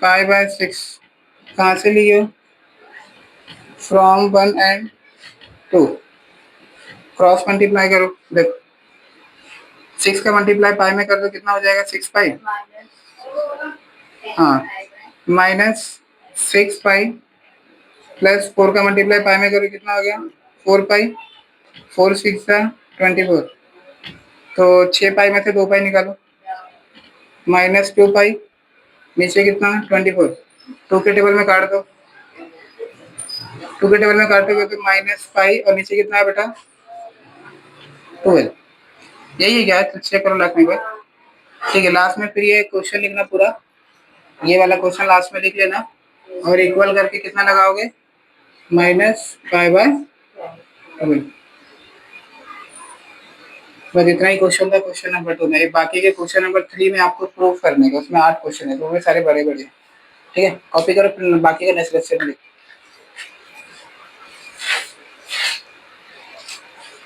π/6, कहाँ से लिए, फ्रॉम 1 एंड 2, क्रॉस मल्टीप्लाई करो, देखो 6 का मल्टीप्लाई पाई में कर दो, कितना हो जाएगा 6π, हाँ, -6π प्लस 4 का मल्टीप्लाई पाई में करो, कितना हो गया 4π, 4 6 24, तो 6π में से 2π निकालो, -2π, नीचे कितना 24, 2 के टेबल में काट दो, 2 के टेबल में काटोगे तो -π, और नीचे कितना है बेटा 12, यही है क्या, चेक करो लास्ट में, ठीक है। लास्ट में फिर ये क्वेश्चन लिखना पूरा, ये वाला क्वेश्चन लास्ट में लिख लेना, और इक्वल करके कितना लगाओगे -π/12, बस इतना ही क्वेश्चन था क्वेश्चन नंबर 2 में। बाकी के क्वेश्चन नंबर 3 में आपको प्रूफ करने का, उसमें 8 क्वेश्चन है, तो वो सारे बड़े बड़े, ठीक है, कॉपी करो, फिर बाकी का नेक्स्ट लेक्चर में,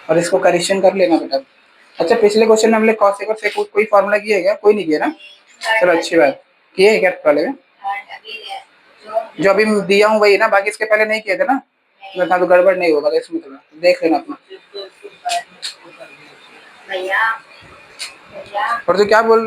और इसको करेक्शन कर लेना बेटा। अच्छा पिछले क्वेश्चन में हमने कॉसेक और सेक कोई फॉर्मूला किया है क्या, कोई नहीं किया ना, चलो अच्छी बात, किए है क्या पहले में, जो अभी दिया हूँ वही ना, बाकी इसके पहले नहीं किए थे ना, तो गड़बड़ नहीं होगा, इसमें थोड़ा देख लेना अपना। और तो क्या बोल